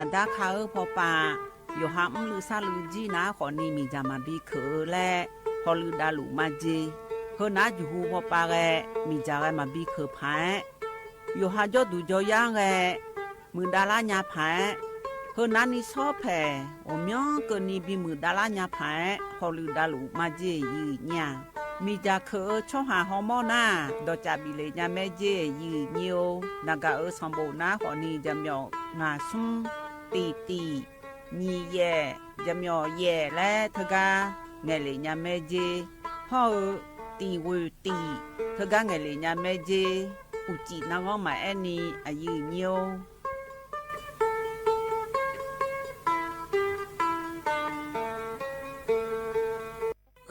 ดาคาพอปาอยู่ห้ามลือซาลือจีนะขอนี่มีจามาบีเคอและพอลือดาลูมาจีเฮนาอยู่หูพอปาแกมีจาแกมาบีเคอพายอยู่หาจอดูจอย่างแกมือดาลาญาพายเฮนานี่ชอบแผ่โอมยองเกินนี่บีมือดาลาญาพายพอลือดาลูมาจียือเนี่ยมีจาเคอชอหาฮอมอนาดอจาบิเลญาแม่เจยือเนียวนากาสมบูนาขอนี่จำยองงาซุมตีညီရဲ့ကြမြော်ရဲ့လဲထကားငယ်လေးညာမဲကြီးဟောတီဝတီထကားငယ်လေးညာမဲကြီးဥကြည့်နောင်မအဲ့နီအယူညို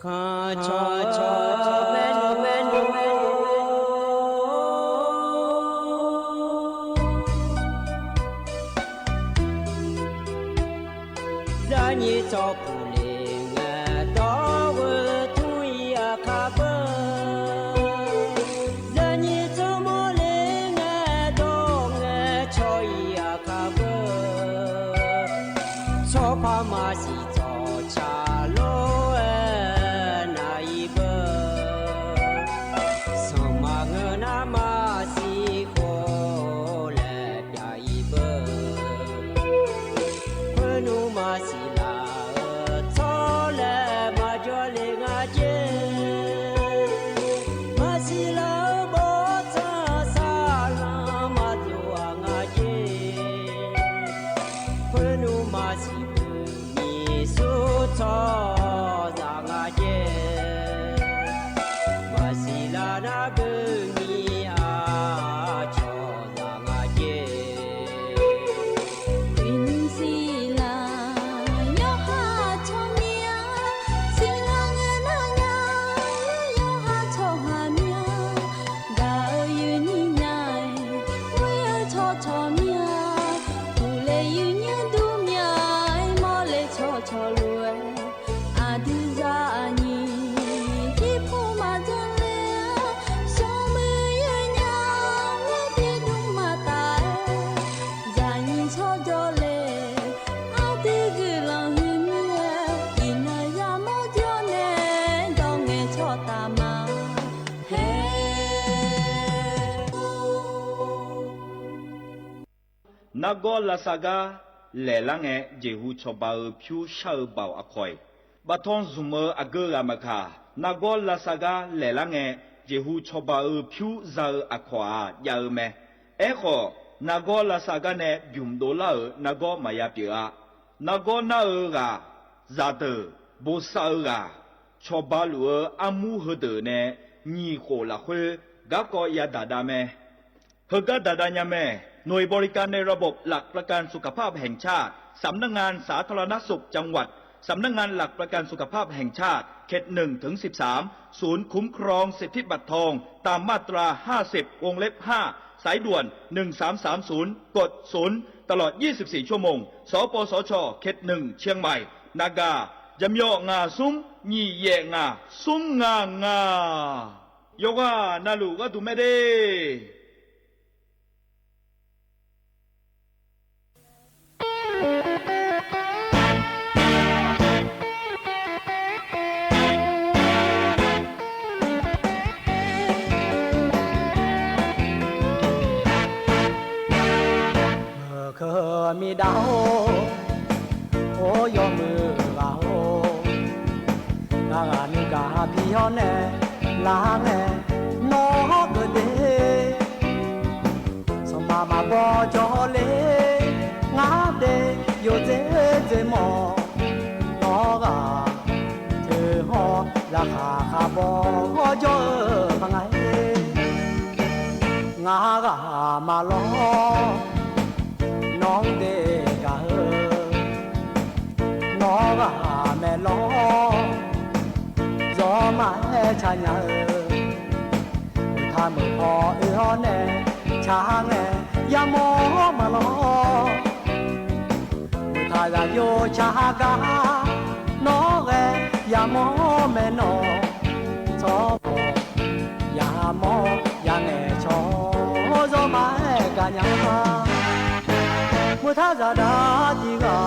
ခါချောချောမဲနုမဲနုဇာညေချောပူလေငါတော်ဝသူရခါပဇာညေချောမလေငါတော်ငါချောရခါပချောပါမရှိချောချလောนักกอลาสากาแหล่ละเงเจหูชอบาผิวชาบ่าวอคอยบัทอนซุมอเกอรามคานักกอลาสากาแหล่ละเงเจหูชอบาผิวซาอควายาเมเอขอนักกอลาสากาเนบิมโดลานักกอมายาเปียนักกอนากาซาเตบูซากาชอบาลูอามูฮเดเนญีโคลาเฮกากอยาดาดาเมเฮกาดาดาญาเมหน่วยบริการในระบบหลักประกันสุขภาพแห่งชาติสำนักงานสาธารณสุขจังหวัดสำนักงานหลักประกันสุขภาพแห่งชาติเขต1 ถึง 13ศูนย์คุ้มครองสิทธิบัตรทองตามมาตรา50วงเล็บ5สายด่วน1330กด0ตลอด24ชั่วโมงสปสชเขต1เชียงใหม่นากาจำยองาซุ้มยี่เยงาซุ้มงาโยกานาลูกาตุเมเดมีดาวโอยอมือกาโองานกาพี่ฮอนเนลาเนนอกเดสมามาบอจอเลงาเดโยเจเจมอนอกาเธอฮอราคาคาบอกอจอพังไงงากามาลอน้องเด็กะเฮน้องกะแม่ล้อจอมาแห่ชาญาถ้ามือพอฮอแน่ช้างแน่อย่ามอมาล้อถ้าจะโยชากาน้องแกอย่ามอแม่น้องชอบอย่ามออย่าแน่ชอจอมาแห่กันยา พุทธศาสนาจีกา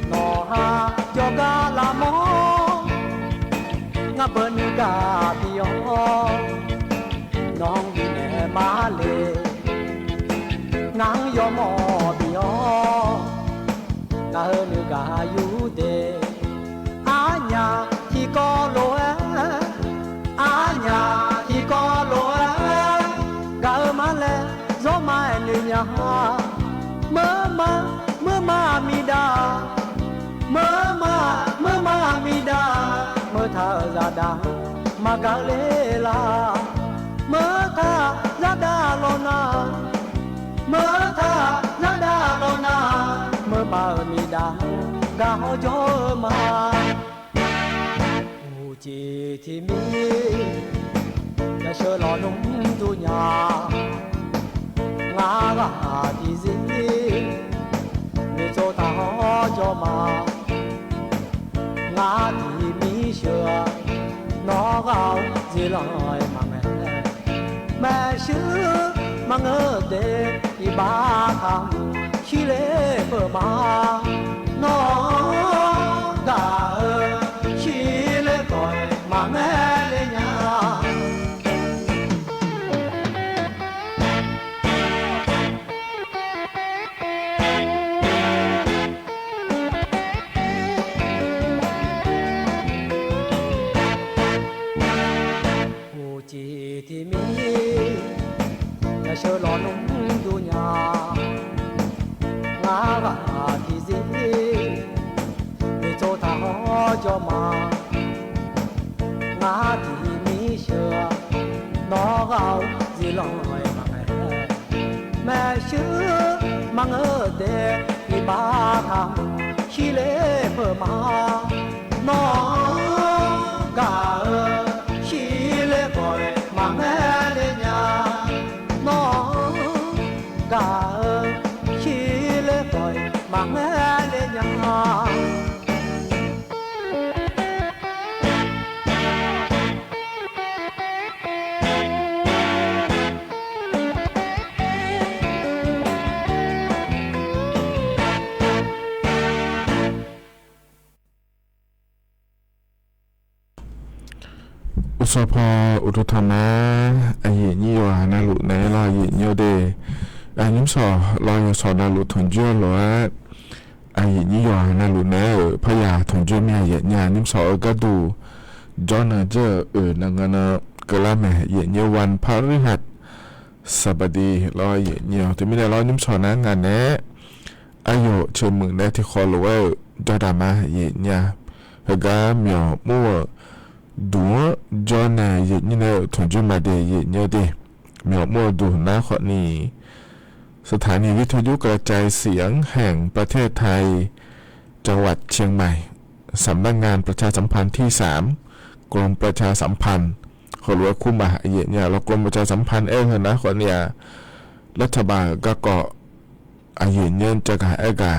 โนฮาโยกาลามองาเปินกาพิโยน้องดีแน่มาเลยนางยอมอพิโยกาเฮนึกาอยู่เดอาญาที่กอโลเออาญาที่กอโลเอกามาเลโซมาเนียเมื่อมามีดาเมื่อมามีดาเมื่อท่าซาดามากาเลลาเมื่อท่าซาดาโลนาเมื่อท่าซาดาโลนาเมื่อมามีดากาโจมาอูจีที่มีจะเชื่อหลอนุ่มดุญางากาดีซี你做大好做嘛？我的米雪，我好自来嘛咩？咩事嘛我的一把汤，起来不嘛？我家起来个嘛咩嘞呀？ที่มีอย่าเชื่อหลอนนุ่มดูญางากาที่ซีมีโจทาหอจอมางาที่มีเชื่อน้องเอาจีลอยมาแม่ชื่อมังเอเดที่บ้าทำขี้เล่เพิ่มมาน้องกาขี้เล่บ่อยมาแม่เลยญาน้องกาขี้เล่บ่อยมาแม่เลยญาอุสพอุทุธรรมะอาเยนี่วานาลุในลอยเยเดอายุสอลอยสอนาลุถนเจอหรออาเยนี่วานาลุในพยาถนเจอเมียเยญานิมสอกระดูจอนาเจอนางนาเกลาแม่เยเยวันพฤหัสสบดีลอยเยเยแต่ไม่ได้ลอยนิมสอนะงานแน่อายุเชื่อมึงได้ที่คอลเวอร์จอดามาเยญาเฮกาเมียวมัวดูจอนาเยนี่เนี่ยถนจุมาเดยเยเดเมียวมัวดูนะขอนี้สถานีวิทยุกระจายเสียงแห่งประเทศไทยจังหวัดเชียงใหม่สำนักงานประชาสัมพันธ์ที่3กรมประชาสัมพันธ์ขอรู้ว่าคู่มาเยเนี่ยเรากรมประชาสัมพันธ์นะขอเนี่ยรัฐบาลก็เกาะอาเยเนี่ยจะกะกะ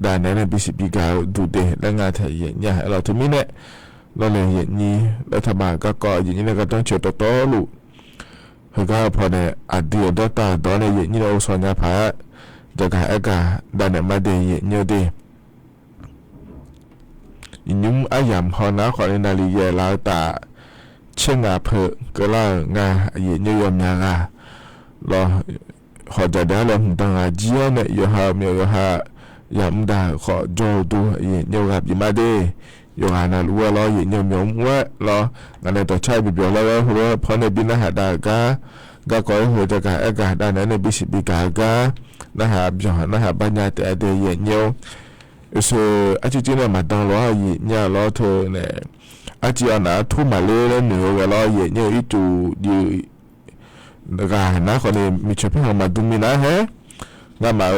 ด้านในบิสิบิกาดูเดและงานไทยเยเนี่ยเราถึงมิเนี่ยเราเลยเห็นนี้รัฐบาลก็ก่ออย่างนี้ก็ต้องเชื่อต่อลูกเขาก็พอเนี่ยอดีตตาตอนนี้อย่างนี้เราสอนยาผาจะกายอากาดันมาเดียเยอะดียิ่งอายุพอนะขอในนาฬิกาลาวตาเชื่องาเพอก็ล่างาเยอะยอมยางาเราขอจะได้เราตั้งอาเจียเนี่ยอยู่หาเมียอยู่หายามด่าขอโจดูเยอะกับยิ่งมาเดียงานรู้ว่าเราเห็นยมว่าเรางานในตัวชายบิบเราว่าหัวพอในบินหาดากาก็ก่อหัวจะกายอากาศด้านนั้นในบิสิบิกากานะฮะบิหนะฮะปัญญาแต่เดียเนียวส่วนอาจจะเนี่ยมาตั้งเราเห็นเนี่ยเราเธอเนี่ยอาจจะนะทุ่มมาเลยแล้วเหนือเราเห็นเนี่ยอีจูดีนะครับนะคนนี้มีเฉพาะมาดูมีนะฮะงานมา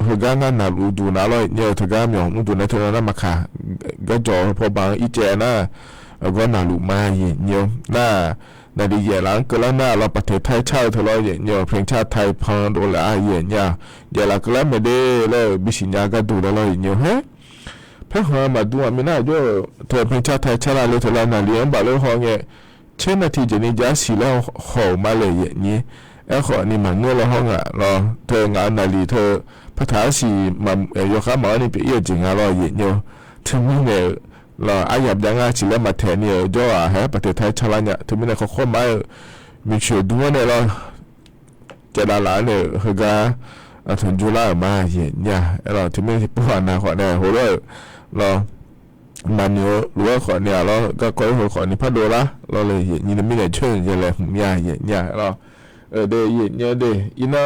ฮกางานนาลูดูนาลอยเนี่ยทกามยองดูนะเธอนะมาค่ะก็จอพอบางอีเจนะก็นาลูมาเยี่ยน่านาดีเยหลังก็แล้วน่าเราประเทศไทยเช่าเธอลอยเนี่ยเพลงชาติไทยพังโดนละเยี่ยเนี่ยเดี๋ยวเราก็แล้วไม่ได้แล้วบิสิญญาก็ดูแล้วลอยเนี่ยฮะเพื่อหามาดูไม่น่าจะเธอเพลงชาติไทยชาลาเลยเธอเราหนาเลี้ยงบ่าเลยห้องเนี่ยเช่นนาทีจะนี่จะสีแล้วห่อมาเลยอย่างนี้ขอนี่มันเมื่อเราห้องเราเธองานนาลีเธอ ภาษาสีมันยกขาหมอนี่เป็นเยอะจริงอะไรอย่างเงี้ยถึงนี่เนี่ยเราอายับยังไงสิแล้วมาแทนเนี่ยจ่อฮะประเทศไทยชาลาเนี่ยถึงนี่เขาข้อมามีเชื่อดูเนี่ยเราจะดาราเนี่ยเขาก็ถึงจุฬามาอย่างเงี้ยเราถึงนี่ปวดหน้าขอเนี่ยหัวเรามันอยู่หรือว่าขอเนี่ยเราก็คอยหัวขอนี่พัดโดละเราเลยอย่างนี้ไม่ได้เชื่อจะเลยผมอย่างเงี้ยเราเดี๋ยวอย่างเงี้ยเดี๋ยวอีน่า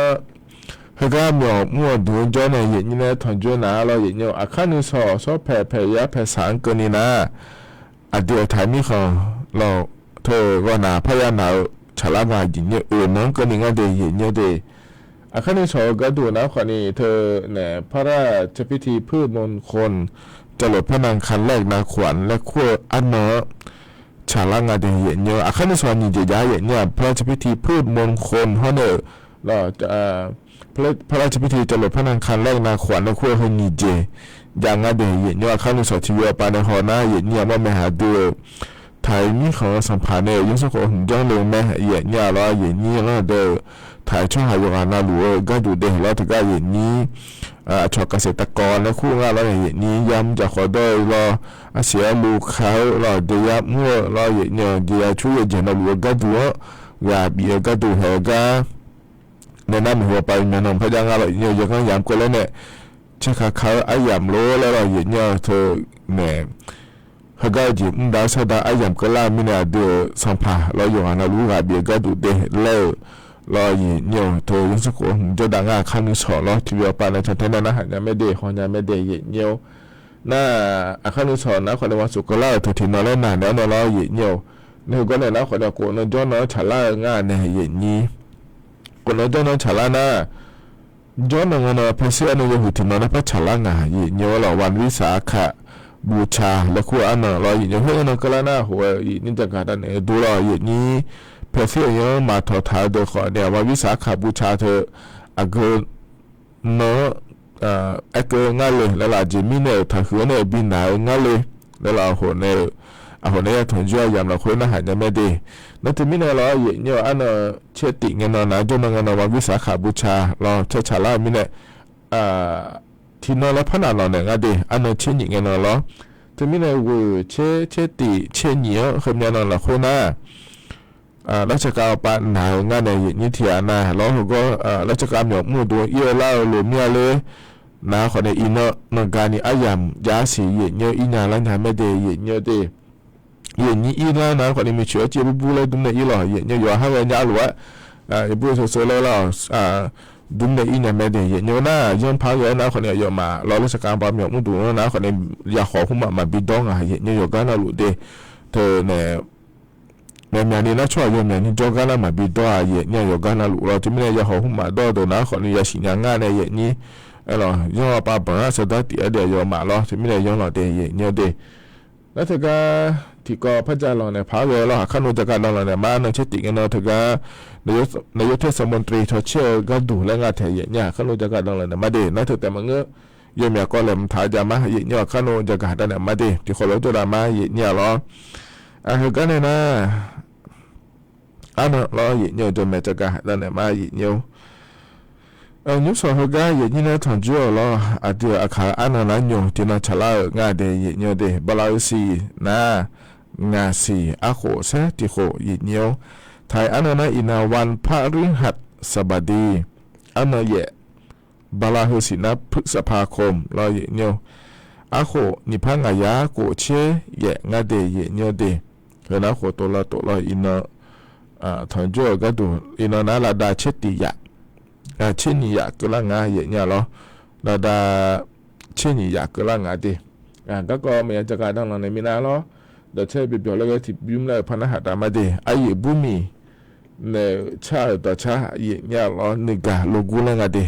เขาก็มีมั่วดูจอเนี่ยอย่างนี้นะทอนจอนะเราอย่างเงี้ยอาคารนี้สอแผ่ยาแผ่สารกันนี่นะเดี๋ยวถ่ายมีเขาเราเธอก็นาพยานาฉลาดมาอย่างเงี้ยน้องกันนี่ก็เดี๋ยวอย่างเงี้ยเดี๋ยวอาคารนี้ก็ดูนะคนนี้เธอเนี่ยพระราชพิธีพืชมงคลจรดพระนางคันแรกนาขวัญและขั้วอันเนาะฉลาดงาเดียเนาะอาคารนี้นี่จะย้ายเนี่ยพระราชพิธีพืชมงคลเขาเนี่ยเราจะพระราชพิธีจรดพระนางคันแรกนาขวัญและขั้วเขานี่เจอย่างงาเดียเนาะอาคารนี้ที่ว่าปานหอหน้าเนี่ยว่าไม่หาดูไทยมีของสัมพันธ์เนี่ยยังสกุลจังเลยแม่เนี่ยเราเนี่ยเราเดินไทยช่องหายงานน่ารู้ก็ดูเด็กแล้วถึงก็อย่างนี้ชาวเกษตรกรและคู่งานเราอย่างนี้ย้ำจะขอได้รอเสียลูกเขาเราเดียบมั่วเราอย่างเงี้ยเดียช่วยจะน่ารู้ก็ดูว่าเบียก็ดูเหรอก็ในนั้นหัวไปแม่น้องพยังเราอย่างเงี้ยยังก็ย้ำกันแล้วเนี่ยเชื่อเขาย้ำรู้แล้วเราอย่างเงี้ยเธอเนี่ยเขาก็จีบดาวสดาย้ำก็ล่ามินาเดือสัมภาเราอยู่งานรู้ว่าเบียก็ดูเด็กแล้วรออยู่เนี่ยโทรยังสักคนจะดังอ่ะขั้นที่สองรอที่เดียวไปในชั้นนั้นนะฮะยังไม่ได้ขอยังไม่ได้เนี่ยน่าขั้นที่สองนะคนในวันศุกร์ก็เล่าถึงที่นอนแล้วนานแล้วนอนรออยู่เนี่ยนี่ก็เนี่ยนะคนเดียวคนนั้นย้อนนอนฉลาดงานเนี่ยอย่างนี้คนนั้นย้อนนอนฉลาดนะย้อนนอนเพราะเสียนี่อยู่ที่นอนนะเพราะฉลาดงานอย่างเนี่ยเราวันวิสาขบูชาและคู่อันนั้นรออยู่เนี่ยเพื่อนก็แล้วนะหัวนี่จะการเนี่ยดูรออย่างนี้เพื่อเสียยังมาถอดท้ายโดยขอเนี่ยว่าวิสาขบูชาเธอเกินเนาะเกินง่ายเลยแล้วล่ะจิมีเนี่ยถ้าหัวเนี่ยบินหนาวง่ายเลยแล้วเราหัวเนี่ยถอนจ่อยามเราคุยนะหายไม่ดีนั่นที่มีเนี่ยเราเนี่ยอันเชื่อติเงินนะจนเงินว่าวิสาขบูชาเราเชื่อชาลามีเนี่ยที่นอนแล้วพนันเราเนี่ยง่ายดีอันเชื่อหญิงเงินเราที่มีเนี่ยว่าเชื่อติเชื่อเหนียวคือเนี่ยเราคุยนะราชการปานหนาวงานในยิทยานาแล้วก็ราชการหยกมือตัวเยี่ยเล่าหรือเมียเลยนาขอในอินเนอร์นการนี้อายัมยาสีเยี่ยเยอะอินาลันทำไม่ได้เยี่ยเยอะดีเยี่ยนี้อินานาขอในมีเชื้อจีบบุเลยดุมในอีหล่อเยี่ยเยอะอยู่ห้าวันยาหรือว่าบุษโซเลยล่ะดุมในอินาไม่ได้เยี่ยเยอะน่าย้อนพายนะขอในเยอะมาเราราชการปานหยกมือตัวนะขอในยาขอคุ้มมาบิดดองเยี่ยเยอะอยู่กันนะหลุดเดเธอเนี่ยแม่นี่นะช่วยยังแม่นี่จอกันละมาบิดตัวเนี่ยอยู่กันละลูกเราจะไม่ได้ยาหัวมาตัวนะขอนี่ยาสิญญางานเนี่ยนี่เราย้อนป้าบ้านสุดท้ายที่เดียวมาเราจะไม่ได้ย้อนเราเดียเนี่ยเดียแล้วถึงก็ที่ก็พระเจ้าเราเนี่ยพาเวลาขันอุจจาระเราเนี่ยมาในเชติกันเราถึงก็นายกเทศมนตรีทเชื่อก็ดูแลงานเทียเนี่ยขันอุจจาระเราเนี่ยมาดีนั่นถึงแต่มันเงยยมอยากก็เลยถ่ายจะมาเนี่ยขันอุจจาระเนี่ยมาดีที่คนเราตัวเรามาเนี่ยเราถึงก็เนี่ยนะanh lo gì nhiều cho mẹ cho cả lần này mà gì nhiều những số họ gái gì như này thằng chúa lo điều khá anh là nhiều thì nó trả lại ngay để gì nhiều để bao lâu xí na ngà xí khổ sẽ thì khổ gì nhiều thầy anh là inaวันพฤหัสบดีanh là vậy bao lâu xí na phậtสภาคมlo gì nhiều khổ ni phang ngài cổ chế vậy ngay để gì nhiều để rồi nó khổ tổ là inaถอนจ่อก็ดูอินนาลาดาเชติยะเชนิยะก็ละงาเนี่ยเหรอลาดาเชนิยะก็ละงาดิก็ไม่จะการตั้งในมินาเหรอเดี๋ยวเช่ไปเบียวแล้วก็ที่บิมเลยพันหัตมาดิไอ้บุมีเนี่ยชาต่อชาเนี่ยเหรอนิกาโลกุละงาดิ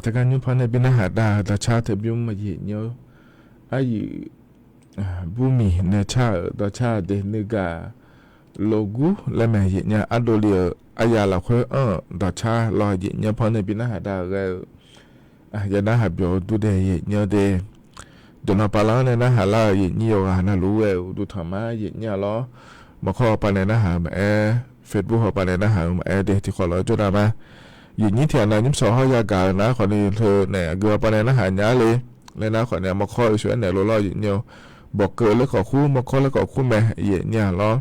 แต่การยุ่งพันในบินหาดาแต่ชาเธอบิวมาเย็นเยอะไอ้บุมีเนชาแต่ชาเดนึกาโลกูและแม่เย็นเนี่ยอัดโดเลียอายาละค่อยแต่ชารอเย็นเนี่ยพันในบินหาดาก็ยันน่าหับอยู่ดูเดเย็นเนี่ยเดจนพอแล้วเนี่ยนะหาละเย็นเนี่ยว่าน่ารู้ดูธรรมะเย็นเนี่ยล้อมาข้อไปในนะหาแม่เฟซบุ๊กไปในนะหาแม่เดที่ขอเราจุดมาอย่างนี้เถียงนะยิ้มสอห้อยากานะคนนี้เธอเนี่ยเกือบไปในนะหาญาเลยเลยนะคนเนี่ยมาข้อช่วยเนี่ยรออย่างเดียวบอกเกิดแล้วขอคู่มาข้อแล้วขอคู่แม่เย็นเนี่ยล้อ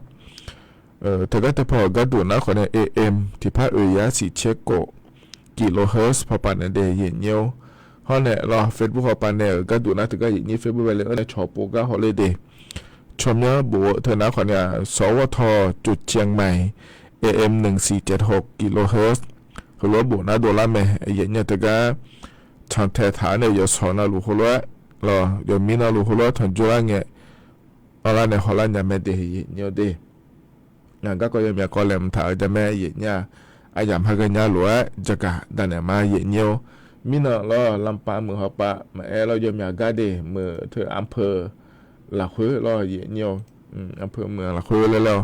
เธอก็จะพอก็ดูนะคนเนี่ย AM ที่พายาสีเช็กโกกิโลเฮิร์ตพอปานเดย์เย็นเดียวเขาเนี่ยรอเฟซบุ๊กพอปานเนี่ยก็ดูนะถึงก็อย่างนี้เฟซบุ๊กไปเลยเนี่ยชอบโปก็ฮอลลีเดย์ชมเนี่ยบัวเธอนะคนเนี่ยสวทจุดเชียงใหม่ AM 1476กิโลเฮิร์ตหัวบุนะโดล่าแม่เย็นเนี่ยแต่ก็ทางแถวฐานเนี่ยอยู่สองนะลูกหัวรออยู่มีนะลูกหัวทางจุฬาเนี่ยอะไรเนี่ยหัวเนี่ยไม่ได้เย็นเนี่ยดีงั้นก็ยังมีข้อเล่มถ่ายจะแม่เย็นเนี่ยไอ้ยามพากันเนี่ยหลัวจะกะดันเนี่ยมาเย็นเนี่ยมีนะรอลำปางมือหัวปะมาเรายังมีกาเดมือเธออำเภอหลักหัวรอเย็นเนี่ยอำเภอเมืองหลักหัวแล้ว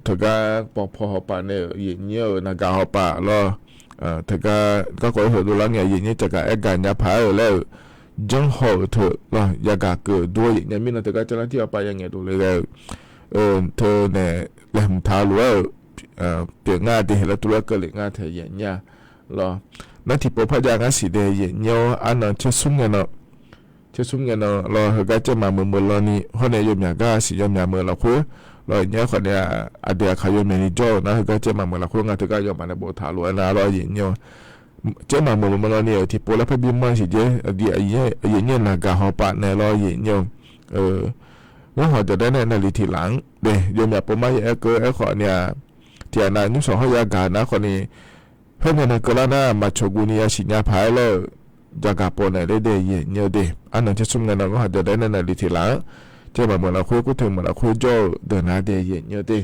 เธอก็ปอพอหัวปะเนี่ยเย็นเนี่ยนากาหัวปะรอเธอก็ขอให้ดูแลเนี่ยเย็นเนี่ยจะกะไอ้การยาพายแล้วจังหอเธอรอยากาเกิดด้วยเนี่ยมีนะเธอก็เจ้าหน้าที่เอาไปยังไงดูเลยเธอเนี่ยแหลมท้าหรือว่าเปลี่ยนงานดีแล้วตัวก็เลยงานเธอเย็นเนี่ยรอนั่นที่ปพยางานสีเดียเย็นเนี่ยอันนั้นเชื่อสุ่มเงินเนาะรอเธอก็จะมาเมื่อรอนี่เพราะเนี่ยยมยากาสียมยาเมื่อเราคุยรอเนี่ยคนเนี่ยอดีตขายมเนี่ยนี่โจ้นะเธอก็จะมาเมื่อเราคุยงานเธอก็ยอมมาในโบถาลัวนะรอเย็นเนี่ยจะมาเมื่อรอนี่ที่ปแล้วพบิมมันสิเจเดียเย็นเนี่ยนากาหอปะในรอเย็นเนี่ยแล้วเขาจะได้ในนาฬิทีหลังเดี๋ยวยมอยากปมาเกิดขอเนี่ยเทียนานุ่งสองห้อยากานะคนนี้เพื่อนในกลาหน้ามาโชกุนียชิญญาพายแล้วจากาปนในได้เดียเนี่ยเดียอันนั้นจะสุ่มเงินเราก็เขาจะได้ในนาฬิทีหลังจะมาเหมือนเราคุยก็ถึงเหมือนเราคุยโจ้เดินหน้าเดียเนี่ยเดีย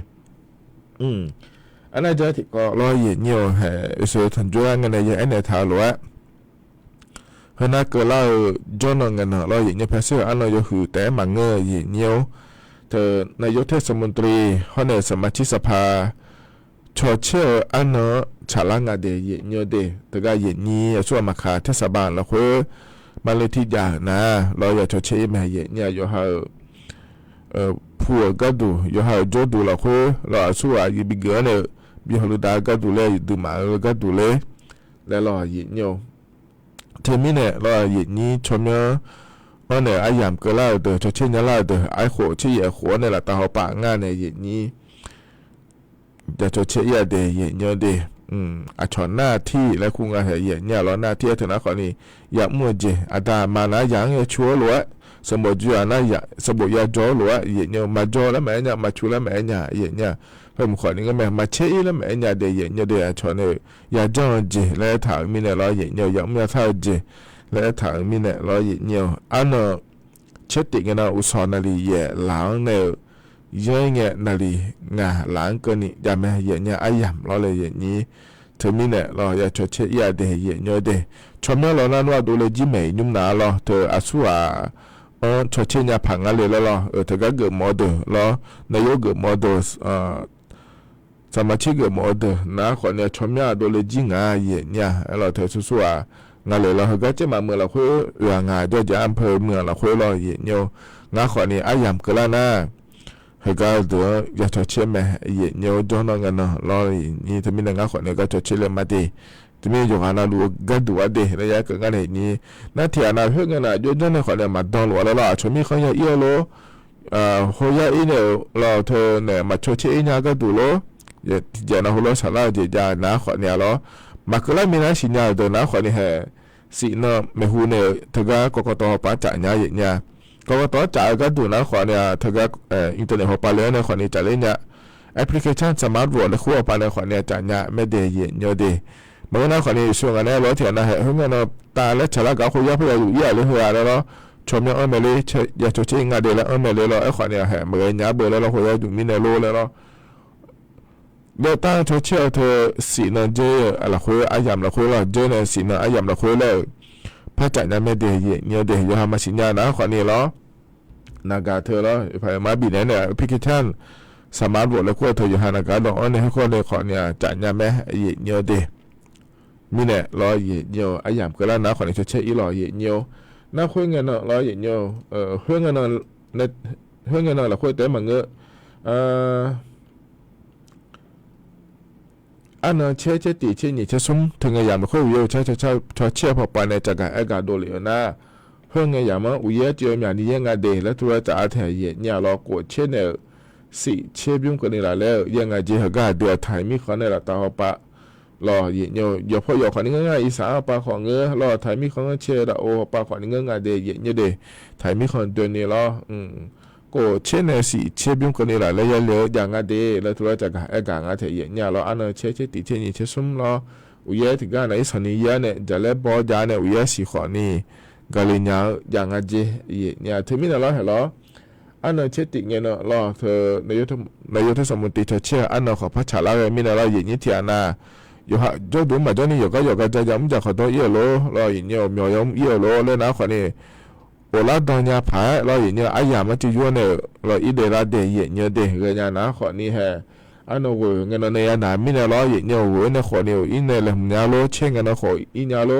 อันนั้นจะที่ก็รอเย็นเนี่ยเหรอส่วนทันจุกันในยังไอ้ในท้าหรือว่าเพื่อนนักเกล่าจนเงินเราอย่างเงี้ยเพราะเสื้ออันเราอยู่หือแต่มังเงยอย่างเงี้ยเธอนายกเทศมนตรีเขาในสมาชิกสภาชอเชื่ออันเนาะฉลางาเดียอย่างเงี้ยเดแต่ก็อย่างนี้ส่วนมาขาเทศบาลเราคือมาเลยที่ยานะเราอยากชอเชื่อแม่อย่างเงี้ยอยู่หาผัวก็ดูอยู่หาโจดูเราคือเราสู้อายุบิเกอร์เนี่ยบิฮลุดาก็ดูเลยดูมาก็ดูเลยแล้วเราอย่างเงี้ยเทมิเนี่ยเราอย่างนี้ชมเนี่ยว่าเนี่ยไอ้ยามก็เล่าเดอชดเชยเล่าเดอไอ้หัวที่หัวเนี่ยแหละตาหัวปากงานเนี่ยอย่างนี้จะชดเชยเดอย่างเงี้ยเดอาชอนหน้าที่และคุงอาเหยเนี่ยเราหน้าที่ถึงนะคนนี้อยากมั่วเจอาดามานะอย่างเงี้ยชัวร์หรือว่าสมบูรณ์อยู่นะอยากสมบูรณ์ยาจ่อหรือว่าอย่างเงี้ยมาจ่อแล้วแม่เนี่ยมาชัวร์แล้วแม่เนี่ยอย่างเงี้ยเพิ่มขอนี้ก็แม่มาเชื่อแล้วแม่เนี่ยเดอย่างเงี้ยเดอาชอนเนี่ยอยากจ่อเจแล้วถามมีเนี่ยเราอย่างเงี้ยอยากมั่วเท่าเจและทางมีเนี่ยเราอย่างเงี้ยอันนั้นเช็ดติกันนะอุตสาหนาลีเย่หลังเนี่ยยังเงี้ยนาลีงาหลังก็นี่ยามแม่อย่างเงี้ยไอ้ยามเราเลยอย่างนี้ถึงมีเนี่ยเราอยากชดเชยเดย์อย่างเงี้ยเดย์ชมเนี่ยเรานั่นว่าดูเลยจิเมย์ยุ่งหนาเราเธออาศัยชดเชยเนี่ยผังอะไรแล้วเธอก็เกิดโมเดลแล้วนายกเกิดโมเดลสมาชิกเกิดโมเดลนะคนเนี่ยชมเนี่ยดูเลยจิงาอย่างเงี้ยเราเธอสู้งานเลยเราก็จะมาเมื่อเราคุยเรื่องงานด้วยจะอำเภอเมืองเราคุยรอเย็นโยงานขอนี้ไอ้ยามก็แล้วนะเฮก็เดี๋ยวอยากจะเชื่อแม่เย็นโยจนงานเนาะรอนี่ถ้ามีงานขอนี้ก็จะเชื่อเลยมาดีถ้ามีอยู่งานดูก็ดูว่าดีระยะก็งานนี้นั่นที่อันนั้นเพื่อนงานอยู่จนขอนี้มาดอนหรือว่าเราชมีเขาอย่างเอียวโลหัวยาอีเนี่ยเราเธอเนี่ยมาช่วยเชื่อเนี่ยก็ดูโลอย่านะหัวเราสาระเดี๋ยวนะขอเนี่ยเรามาก็เลยมีนักสิญญาเดินนะขอนี่แห่สินะไม่หูเนี่ยเธอก็กกตป้าจ่ายเนี่ยอย่างเงี้ยกกตจ่ายก็ดูนะขอเนี่ยเธอก็อินเทอร์เน็ตหัวปลาเลยเนี่ยขอนี่จ่ายเลยเนี่ยแอปพลิเคชันสมาร์ทวอทและคู่ปลาเนี่ยขอเนี่ยจ่ายเนี่ยไม่ได้เย็นเยอะดีเมื่อนะขอนี่ช่วงนั้นรถเถียนนะแห่เฮ้ยเนี่ยตาและฉลากเขาคุยเพื่ออยู่ยี่เลยเฮียแล้วเนาะชมเนี่ยไม่เลยอยากจะเชื่องานเดียวแล้วไม่เลยเราไอ้ขอเนี่ยแห่เมื่อเนี่ยเบอร์แล้วเราคุยอยู่มินเนโรแล้วเนาะ เดต้าเชื่อเธอสีนเจอะไรคุยอายามละคุยละเจเนสีนอายามละคุยเลยพระจันทร์ไม่เดียเนี่ยเดียยามาสิญญานะขอนี่ล้อนากาเธอแล้วพายมาบีเนี่ยพิคิชันสมาร์ทบอร์ดแล้วคุยเธออยู่ฮานากาดอนเนี่ยให้คนเลยขอเนี่ยจันทร์แม่เนี่ยเดียมีเนี่ยล้อเนี่ยอายามก็แล้วนะขอนี่เชื่ออีล้อเนี่ยน่าคุยเงินล้อเนี่ยคุยเงินเนี่ยคุยเงินละคุยเต็มมันเงอันนั้นเชื่อตีเชื่อนี่เชื่อซุ้มถึงไงอย่างมันค่อยวิวเชื่อพอไปในจากการเอกาโดเลยนะเพื่อไงอย่างมันวิวเจออย่างนี้ยังไงเดแล้วตัวจะอาศัยเนี่ยเรากดเชื่อเนี่ยสิเชื่อบิ่มกันนี่แหละแล้วยังไงเจอก็เดือดไทยมีคนในละตาปะรออย่าพออย่าขอนี้ง่ายอีสานปะของเงื้อรอไทยมีคนเชื่อละโอปะขอนี้ง่ายเดเนี่ยเดไทยมีคนเดินนี่ละก็เช่นเนี่ยสิเชื่อบิ่มกันนี่แหละแล้วยังเหลืออย่างไงเดแล้วตัวจะการเอกาอาศัยเนี่ยเราอันนั้นเชื่อตีเชื่อนี่เชื่อซุ้มเราวิวที่การในสนิยาเนี่ยจะเล่บอจาเนี่ยวิวสิขอนี่กาลิญาอย่างไงเจเนี่ยถึงมีอะไรเหรออันนั้นเชื่อติเงี้ยเนาะรอเธอนายกเทศมนตรีเธอเชื่ออันนั้นของพระชาลาเวมีอะไรอย่างนี้เทียนาอยู่ฮะจดูมาจนี่อยู่ก็จะย้ำจากขอตัวเยอะโลรออย่างเงี้ยมีย้ำเยอะโลเลยนะขอนี่โอลาดอนยาผารออย่างเงี้ยอายามันจะยั่วเนี่ยรออีเดลาเดย์เงี้ยเดย์เงี้ยนะขอนี่ฮะอันนั้นเวเงี้ยเนี่ยนะมีเนี่ยรออย่างเงี้ยเวเนี่ยขอเนี่ยอินเนี่ยเลยเนี่ยโลเช่งเงี้ยขออินเนี่ยโล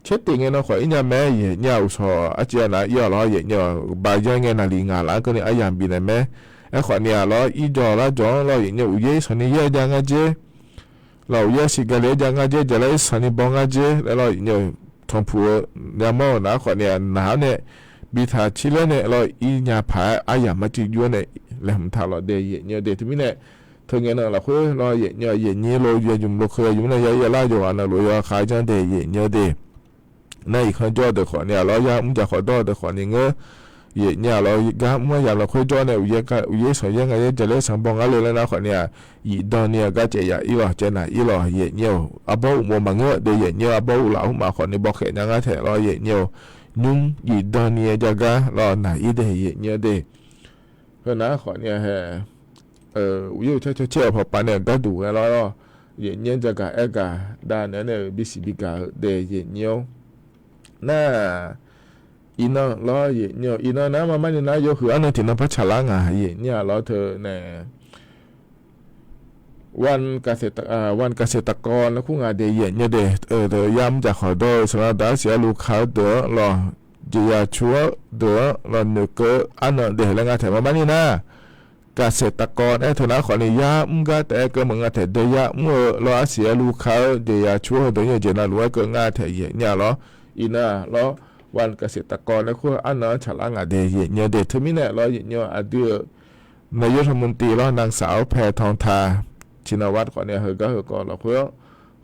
เช็ดติงเงี้ยขออินเนี่ยแม่เนี่ยอุศอาจารย์นะเยอะรออย่างเงี้ยบางอย่างเงี้ยนาลีงาหลังก็เนี่ยอายามบินเนี่ยแม่ไอ้ขอเนี่ยรออีจอละจอรออย่างเงี้ยอุเยสนี่เยอะจังไงเจเราเยอะสิกันเลยจังไงเจจะเลยสนิบงไงเจแล้วเราเนี่ยทอมพูเนี่ยมั่วนะขอเนี่ยหนาวเนี่ยบิดาชิเลเนี่ยเราอีเนี่ยผาอายามาจิยั่วเนี่ยแล้วมันทำเราเดย์เนี่ยเดย์ที่มีเนี่ยเธอเงี้ยเราคุยเราเนี่ยเรายุ่มเราเคยยุ่มเนี่ยเยอะๆล่าอยู่อันนั้นเราขายจังเดย์เนี่ยเดย์นั่นอีกคนจ่อเด็กขอเนี่ยเราอยากมึงจะขอต่อเด็กขอเนี่ยเนี่ยเราก็เมื่ออย่างเราคุยจ่อเนี่ยอุยสอยยังไงจะเล่นสังบงอะไรแล้วนะขอเนี่ยอีดอนเนี่ยก็จะอยากอีหล่อจะไหนอีหล่อเนี่ยอาบ่อุโมมังเดย์เนี่ยอาบ่อุหล่ามาขอเนี่ยบอกเห็นยังไงแถเราเนี่ยนุ่งอีดอนเนี่ยจะก็รอไหนอีเดย์เนี่ยเดย์เพราะนั้นขอเนี่ยฮะวิวเชื่อพอปานเนี่ยก็ดูแล้วเนี่ยจะก็เอกาด้านนั้นเนี่ยบิสิบิกาเดย์เนี่ยน่าอีน่าล้อเนี่ยอีน่านะมันเนี่ยนะยกคืออันนั้นที่นั่นพัชรังอ่ะเนี่ยล้อเธอเนี่ยวันเกษตรกรแล้วคู่งานเดียเนี่ยเดเธอย้ำจากขอโดยสำหรับดาเสียลูกค้าเดอรอจะยาชัวเดอรอเนื้อเกออันนั้นเดแล้วงานแถมมานี่นะเกษตรกรเธอนะขอเนี่ยย้ำก็แต่ก็มึงงานแถเดียเมื่อรอเสียลูกค้าเดียชัวเดอเนี่ยจะน่ารู้ว่าก็งานแถเนี่ยล้ออีน่าล้อวันเกษตรกรแล้วคู่อันนั้นฉลางเดียเนี่ยเดถึงมีเนี่ยล้อเนี่ยอดีตนายกรัฐมนตรีล้อนางสาวแพทองทาชินวัตรขอเนี่ยก็เราคุย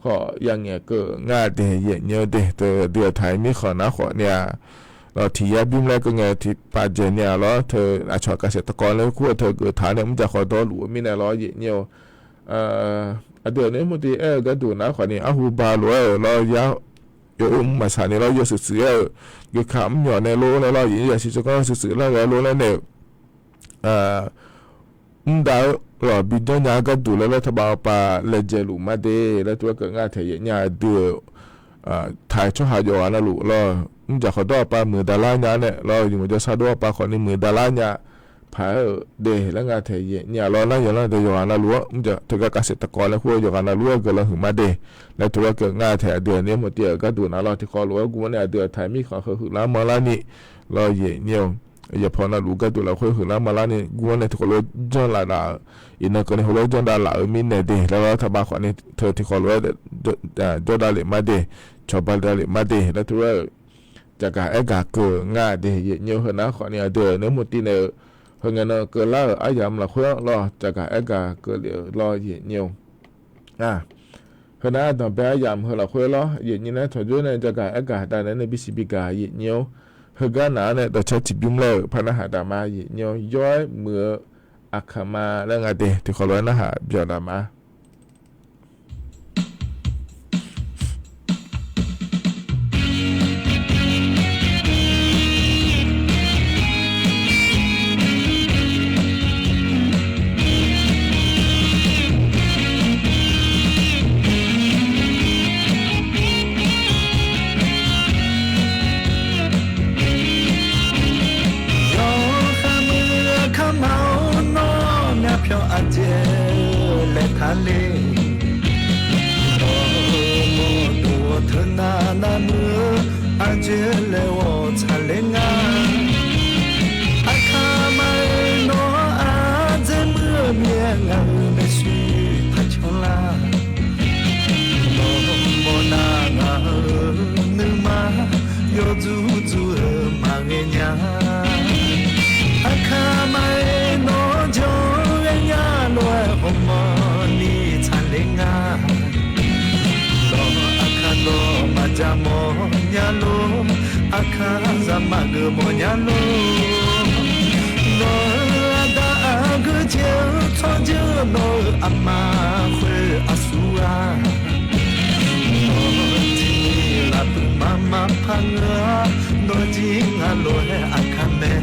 ขอยังเนี่ยก็ง่ายเดียเนี่ยเดือไทยมีขอนะขอเนี่ยเราที่ยาบิมแล้วก็ไงที่ปาเจเนี่ยเราเธออาชญเกษตรกรแล้วคู่เธอเกิดฐานเนี่ยมันจะขอตัวหลวงมีเนี่ยเราเนี่ยเดือนนี้มันที่ก็ดูนะขอเนี่ยหูบาหลวงเรายาวมาสานเนี่ยเราเยอะสุดๆอยู่ขำหย่อนในโลแล้วเราอย่างที่จะก็สุดๆแล้วโลแล้วเนี่ยดาวเราบิดเนี่ยก็ดูแล้วถ้าบ่าวปลาเลเจลูมาเดแล้วตัวก็ง่ายเทียเนี่ยเดือถ่ายช่อหายวันละลูเราจะขอตัวปลามือดาราเนี่ยเราอยู่มันจะซาดัวปลาคนนี้มือดาราเนี่ยผาเดแล้วง่ายเทียเนี่ยเรานั่งอยู่แล้วเดี๋ยววันละลูมันจะถือเกษตรกรแล้วคุยอยู่วันละลูก็เราถึงมาเดแล้วตัวก็ง่ายเทียเดือนนี้หมดเดียวก็ดูนะเราที่ขอรู้ว่ากูเนี่ยเดือนไทยมีขอคือแล้วมาแล้วนี่เราเนี่ยอย่าพอนะลูกก็ดูแล้วคุยถึงแล้วมาแล้วนี่กูเนี่ยที่ขอรู้จนละอินนั้นก็เนี่ยเขาเรียกจนดารามีเนี่ยเดแล้วถ้าบางคนนี่เธอที่ขอรู้จนดารามาเดชอบดารามาเดแล้วตัวจากการกเกิดง่ายเดเยอะขนาดขอเนี่ยเดือนนี้หมดที่เนี่ยเฮงเงินเกิดแล้วอายามละคุยรอจากการเกิดเดี๋ยวรอเยอะขณะตอนไปอายามเฮละคุยรอนี่นะถอดด้วยในจากการด้านนั้นในบิสิบิกาเยอะเฮกันนะเนี่ยตัวใช้จิบยุ่มเลยพนักหาดามาย้อยเมื่ออักขมาแล้วไงเดที่เขาร้อยนะฮะเบียดามา来谈嘞，多特那么阿姐来我才来啊，阿卡玛诺阿在么面啊没许他穷啦，莫那啊能嘛有足足嘛个娘。Akamai no jongenya loe homoni tsalenga lo akalo majamo nyalo akazama gmo nyalo lo ada agje chongje no amma khwe asua no ji la tu mama phanga no ji ngaloe akame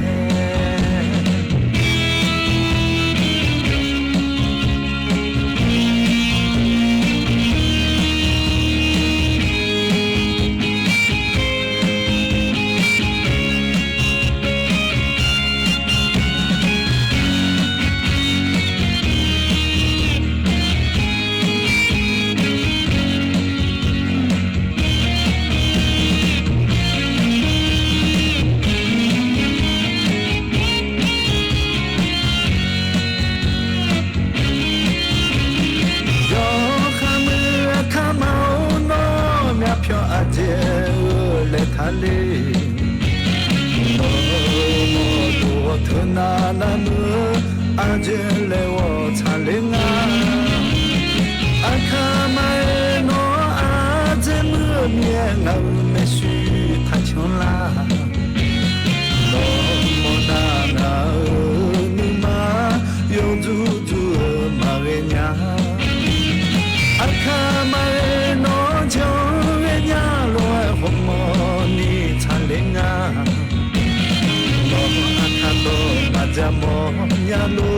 Monyalo,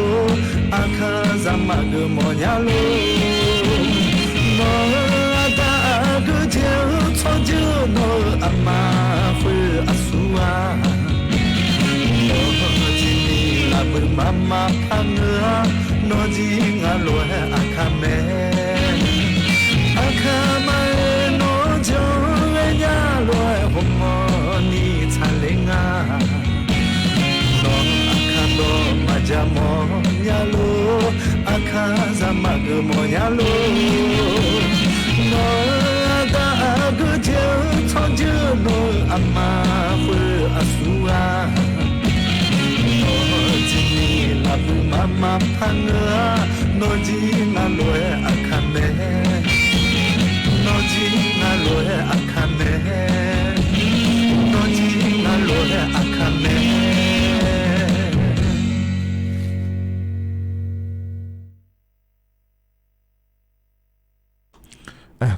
akazama monyalo, no ada guje chongje no amma fu asua, no jini la mama panga, no jinga lo akame, akame no jongenya lo homoni tsalenga. Majamo nyalo akazama gmo nyalo no ada guje chongje no amma fu asua no jini la mama panga no jinga lo akame no jinga lo akame no jinga lo akame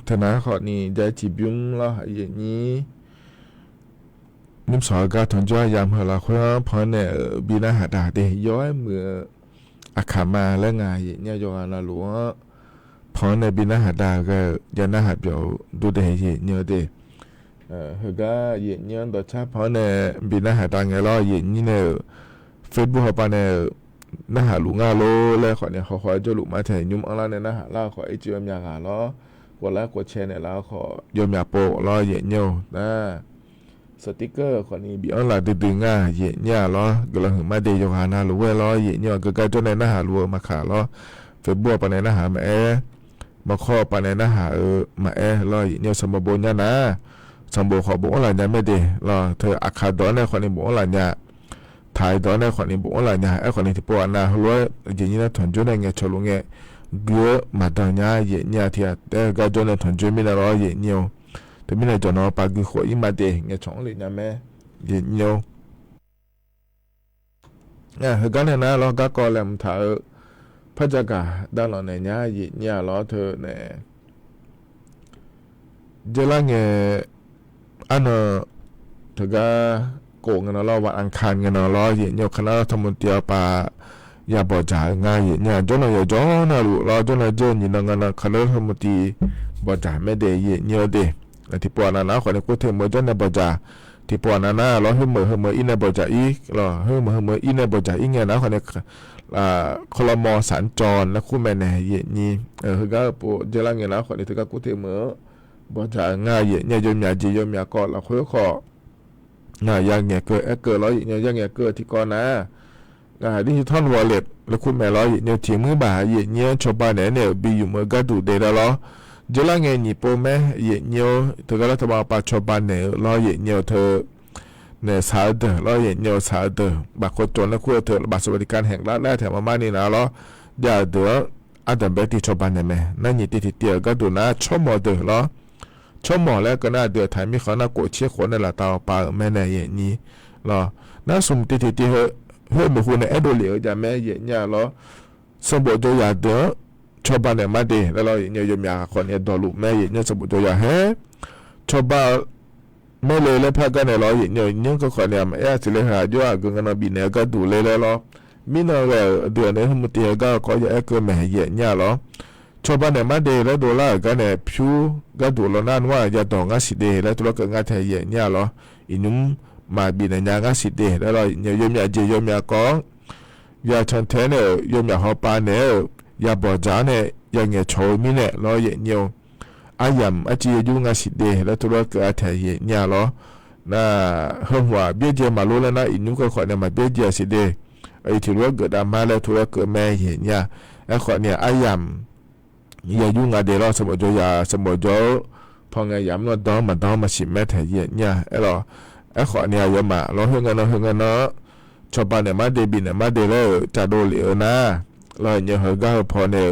ธนาขอนี่ได้จีบยุ่งละอย่างนี้นิมสอการทนจ้อยยามเหล่าคนพอเนี่ยบีนาหาดาเดย้อยเมื่ออาขามาและงายเนี่ยย้อนละหลวงพอในบีนาหาดาก็ยันนาหาเปียวดูเดยเนี่ยเดเฮก็เนี่ยต่อชาพอเนี่ยบีนาหาดาไงล่ะเนี่ยเนี่ยเฟซบุ๊กเขาปะเนี่ยนาหาหลุงาโลแล้วขอเนี่ยเขาขอจะหลุมาแทนยุ่มอังละเนี่ยนาหาล่าขอไอเจียมยากาล้อกดไลค์กดแชร์เนี่ยแล้วขอยอมอย่าโปะรอเย็นเนียวนะสติกเกอร์คนนี้บีออนไลน์ดึงง่ายเย็นเนี่ยรอกำลังมาเดียวหาหน้าหรือว่ารอเย็นเนี่ยก็การจนในหน้าหารัวมาขารอเฟซบุ๊กปะในหน้าหามามาข้อปะในหน้าหามารอเย็นเนี่ยสมบูรณ์นะสมบูรณ์ขอบอกอะไรเนี่ยไม่ดีรอเธออาคาดอนในคนนี้บอกอะไรเนี่ยถ่ายดอนในคนนี้บอกอะไรเนี่ยไอ้คนนี้ที่ปวดนะรัวเย็นเนี่ยถอนจนในเงี้ยชลุงเงี้ยเมาตอนนี้เย็นเนี่ยที่แต่ก็จนในถอนจนไม่ได้รอเย็นเนี่ยแต่ไม่ได้จนเอาปากกินขวดยิ่งมาเดะเงี้ยช่องเลยนะแม่เย็นเนี่ยเหตุการณ์นั้นเราก็ก่อแหลมถ่ายพระจักรด้านหลังเนี่ยเย็นเนี่ยเราเธอเนี่ยเจริญเงี้ยอันนั้นเธอก็โกงกันเราวันอังคารกันเราเย็นเนี่ยคณะธรรมเตียป่าอย่าบอกจ่ายง่ายเนี่ยจนเราจนเราจนเราเจอนี่นั่งกันคณะธรรมตีบอกจ่ายไม่ได้เนี่ยเด็กที่ปวดนะคนนี้กูเทมจนเราบอกจ่าย ที่ปอนาน่าล้อให้เหมืออินในบจ่าอีหรอให้เหมืออินในบจ่าอีเงี้ยนะคนเนี่ยคลมสัญจรและคู่แม่แน่เย็นนี้คือก็ปวดเจริญเงี้ยนะคนนี้ถือก็กูเทเหมือบจ่าง่ายเย็นเนี่ยยมยาจียมยาก่อนเราค่อยของ่ายยังเงี้ยเกิดร้อยเนี่ยยังเงี้ยเกิดที่ก่อนนะดิจิทัลวอลเล็ตแล้วคุณแม่ร้อยเนี่ยที่มือบ่าเย็นเนี่ยชาวบ้านเนี่ยบีอยู่เมื่อก็ดูเดแล้วเจริญเงี้ยนี่ปแม่เย็นเนี่ยถือก็รัฐบาลปัจจุบันเนี่ยร้อยเย็นเนี่ยเธอเนี่ยสาวเดอแล้วเย็นเนี่ยสาวเดอบางคนจนแล้วคู่เธอบัตรสวัสดิการแห่งรัฐแรกแถมมานี่นะแล้วอย่าเดืออันดับเบติชาวบ้านเนี่ยแม่นั่นยี่ติดเตียก็ดูนะชั่วโมงเดือแล้วชั่วโมงแล้วก็น่าเดือดถ่ายมีเขาหน้าโกเชี่ยคนในละตาปาแม่เนี่ยเย็นนี้แล้วน่าสมติดเฮ้ยบุคคลในเอโดเลียจะแม่เย็นเนี่ยแล้วสมบูรณ์ตัวอย่างเดือชาวบ้านเนี่ยมาดีแล้วเราเนี่ยยมยาคนเนี่ยดอลุแม่เย็นเนี่ยสมบูรณ์ตัวอย่างเฮ้ชาวบ้านไม่เลยแล้วพักกันเนี่ยเราเนี่ยก็คนเนี่ยสิเลยหาอยู่อ่ะกันนะบินเนี่ยก็ดูเลยแล้วมีน้อยเดือนเนี่ยมุติก็ขอจะเกิดแม่เย็นเนี่ยแล้วชาวบ้านเนี่ยมาดีแล้วดูแลกันเนี่ยผิวก็ดูแล้วนั่นว่าจะต้องงาสิเดแล้วตัวก็งาไทยเย็นเนี่ยแล้วอินุ่มมาบินเนี่ยงาสิเดแล้วเราเนี่ยยมยาเจยมยาก็ยาชันเทเนี่ยยมยาหอบปานเนี่ยยาบ่อจานเนี่ยยังเงี้ยโชว์มีเนี่ยเราเย็นเนี่ยอายำอาจียุ่งอาสิเดแล้วตัวก็อาศัยเนี่ยหรอน่าเฮหัวเบี้ยเจมารู้แล้วนะอินุก็ขอเนี่ยมาเบี้ยเจสิเดไอ้ที่ว่าเกิดมาแล้วตัวก็แม่เห็นเนี่ยไอ้ขอเนี่ยอายำอย่ายุ่งอาเดเราสมบูรณ์ยาสมบูรณ์พอไงยำเราต้องมาชิมแม่ไทยเนี่ยไอ้หรอไอ้ขอเนี่ยยมาเราเฮงกันเนาะชาวบ้านเนี่ยมาเดบินเนี่ยมาเดแล้วจะโดนเหลือนะเราเนี่ยเฮก็พอเนี่ย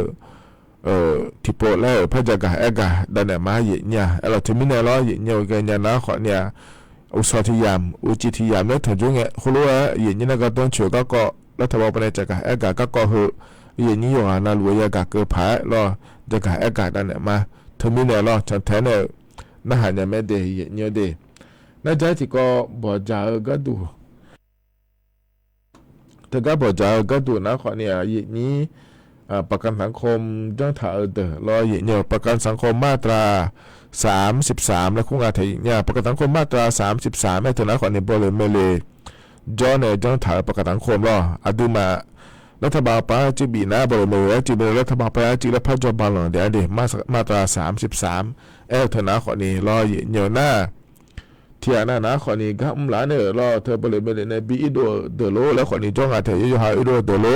ที่ปวดแล้วพระจักรกะดันเนี่ยมาเย็นเนี่ยเราถึงไม่แน่ร้อยเย็นเนี่ยกันยันนะขอเนี่ยอุสธิยามอุจิธิยามเนี่ยถึงจุงเนี่ยคุณรู้ว่าเย็นเนี่ยก็ต้องเชื่อก็รัฐบาลเป็นจักรก็คือเย็นนี้อยู่หานาลัวยากะเกิดผายรอจักรดันเนี่ยมาถึงไม่แน่รอฉันแทนเนี่ยน่าหาเนี่ยไม่เดย์เย็นเนี่ยเดย์น่าจะที่ก็บอกจ่าก็ดูแต่ก็บอกจ่าก็ดูนะขอเนี่ยเย็นนี้ประกันสังคมจ้างถ่ายรอเหี่ยประกันสังคมมาตรา33และคุ้งอาไทยเนี่ยประกันสังคมมาตรา33แม่ธนาคารในบริเวณเมเลจอเนี่ยจ้างถ่ายประกันสังคมรออดูมารัฐบาลป้าจีบีนะบริเวณจีบีรัฐบาลป้าจีและพัฒนาบาลเดี๋ยวมาตรา33ธนาคารนี้รอเหี่ยหน้าเที่ยนะนะคนนี้ก็หลานเนี่ยรอเธอบริเวณในบีอิโดเดโลแล้วคนนี้จ้างอาไทยอยู่หาอิโดเดโล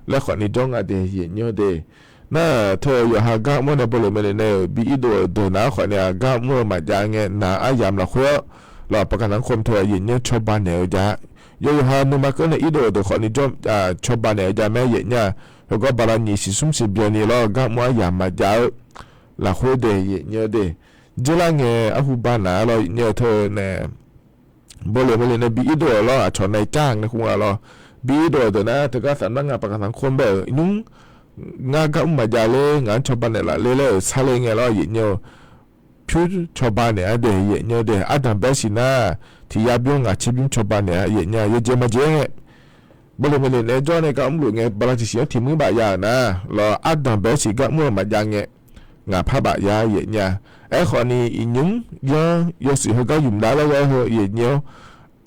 และคนนี้จ้องอาเดียเย็นเยอะเดน่าเธออยู่หากาเมื่อในบริเวณเนี่ยบีอีโดเดินหน้าคนเนี่ยกาเมื่อมาจางเงี้ยน่าอายามละขั้วเราประกันสังคมเธอเย็นเยอะชาวบ้านเนี่ยจะอยู่หานุมาก็ในอีโดเดคนนี้จ้องชาวบ้านเนี่ยจะแม่เย็นเนี่ยแล้วก็บาลานีสิสุมสิบเดือนนี้เรากาเมื่อยามมาจางละขั้วเดเย็นเยอะเดเจริญเงี้ยอาหุบ้านน่ะเราเนี่ยเธอเนี่ยบริเวณเนี่ยบีอีโดเราชนในจ้างนะคุณว่าเราบีโดดนะแต่ก็สำนักงานประกันสังคมแบบนุ่งงานก็มาจาเลยงานชาวบ้านเนี่ยละเล่ๆซาเลงเงี้ยเราเย็นเนาะพิวชาวบ้านเนี่ยเดี๋ยวเย็นเนาะเดี๋ยวอาดัมเบสินะที่ยาบิวงาชิบิมชาวบ้านเนี่ยเย็นเนาะเยอะมาเจ๊งบริเวณเนี่ยจอเนี่ยก็อุ้มหลุดเงี้ยบางทีเสียที่มือบายานะเราอาดัมเบสิก็มือมาจางเงี้ยงาผ้าบายาเย็นเนาะไอ้คนนี้อินุ่งยสิเขาก็ยุ่มได้แล้วเหรอเย็นเนาะ